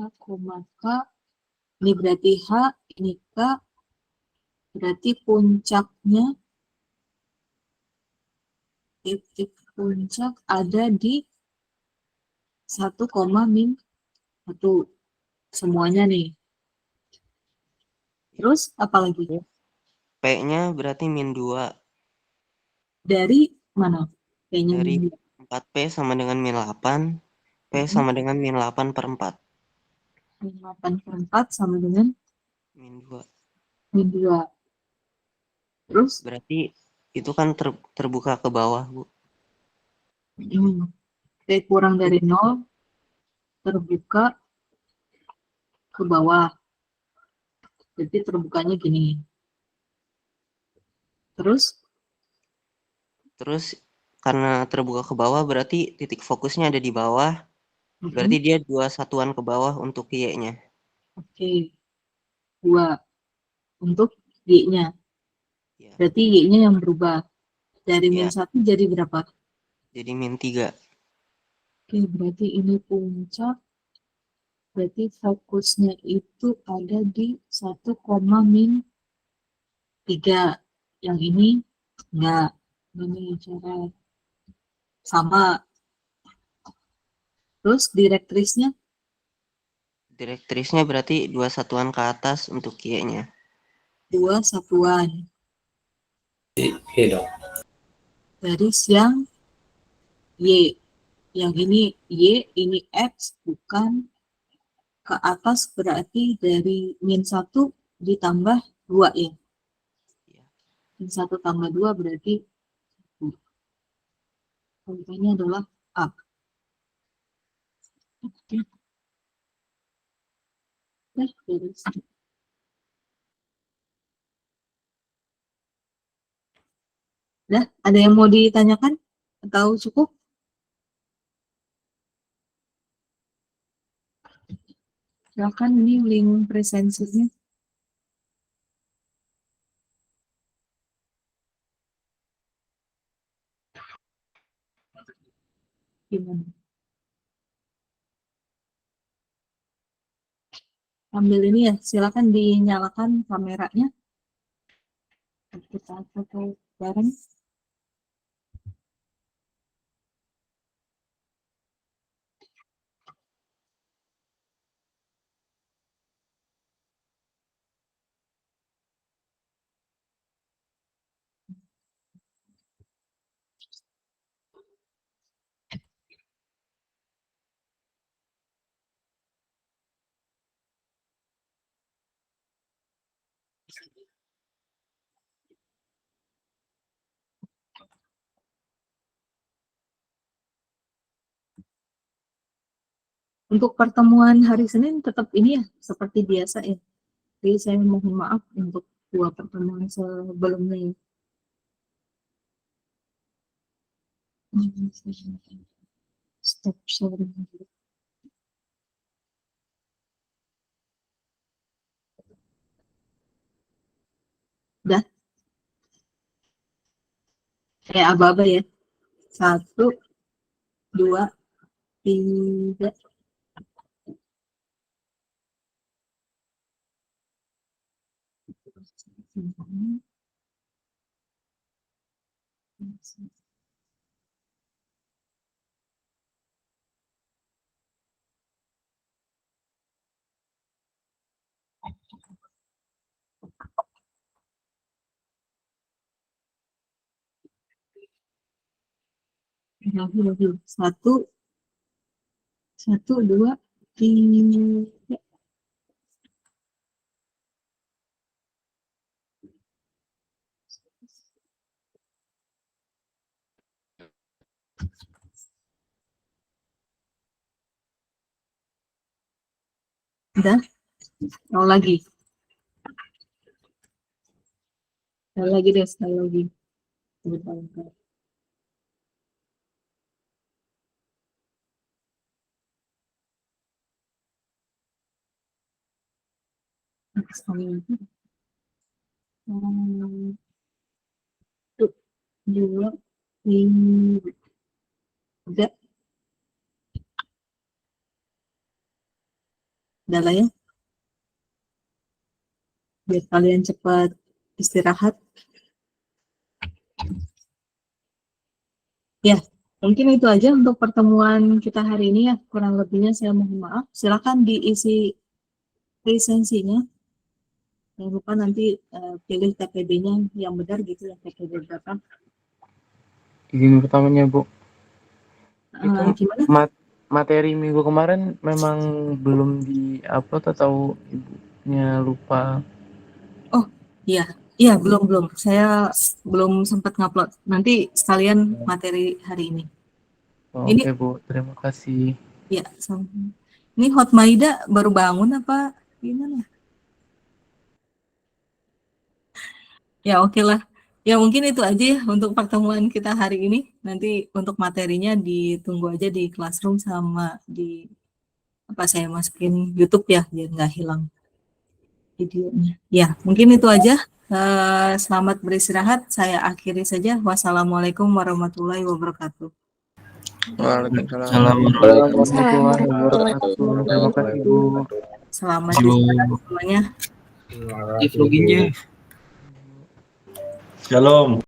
K. Ini berarti H, ini K. Berarti puncaknya, titik puncak ada di 1,-1. Semuanya nih. Terus apa lagi? P-nya berarti -2. Dari mana? Kayaknya Dari 4P sama dengan -8. P sama dengan -8/4. 8/4 sama dengan -2. -2. Terus? Berarti itu kan terbuka ke bawah, Bu. T kurang dari 0, terbuka ke bawah. Jadi terbukanya gini. Terus karena terbuka ke bawah berarti titik fokusnya ada di bawah. Berarti dia 2 satuan ke bawah untuk Y-nya. Oke. 2 untuk Y-nya. Ya. Berarti Y-nya yang berubah. Dari -1 jadi berapa? Jadi -3. Oke, berarti ini puncak. Berarti fokusnya itu ada di 1,-3. Yang ini enggak. Ini cara sama. Terus direktrisnya? Direktrisnya berarti 2 satuan ke atas untuk Y-nya. 2 satuan. Iya dong. Garis yang Y. Yang ini Y, ini X, bukan ke atas berarti dari -1 ditambah 2 ya. -1 tambah 2 berarti 1. Contohnya adalah A. Oke. Beres. Dah, ada yang mau ditanyakan? Atau cukup? Silakan, ini link presensinya. Gimana? Ambil ini ya, silakan dinyalakan kameranya. Kita foto bareng. Untuk pertemuan hari Senin tetap ini ya, seperti biasa ya. Jadi saya mohon maaf untuk 2 pertemuan sebelumnya ya. Stop sharing. Udah? Kayak aba-aba ya. 1, 2, 3. Lagi. 1, 2, 3. Udah? Mau lagi? Sekali lagi deh, sekali lagi. Bentar. Sekali lagi. 1, 2, 3. Udah? Udah lah ya. Biar kalian cepat istirahat. Ya, mungkin itu aja untuk pertemuan kita hari ini ya. Kurang lebihnya saya mohon maaf. Silakan diisi lisensinya. Jangan lupa nanti pilih TPB-nya yang benar gitu ya, TPB berapa. Izin pertamanya, Bu. Itu Gimana? materi minggu kemarin memang belum di-upload atau ibunya lupa? Oh, iya. Iya, belum. Saya belum sempat ngupload. Nanti sekalian materi hari ini. Oke, Ini, Bu. Terima kasih. ya, ini Hot Maida baru bangun apa gimana? Ya, oke lah. Ya, mungkin itu aja ya untuk pertemuan kita hari ini. Nanti untuk materinya ditunggu aja di Classroom sama di saya masukin YouTube ya, biar nggak hilang videonya. Ya, mungkin itu aja. Selamat beristirahat. Saya akhiri saja. Wassalamualaikum warahmatullahi wabarakatuh. Waalaikumsalam. Warahmatullahi wabarakatuh. Terima kasih, Bu. Selamat beristirahat semuanya. Di vloginnya. Shalom.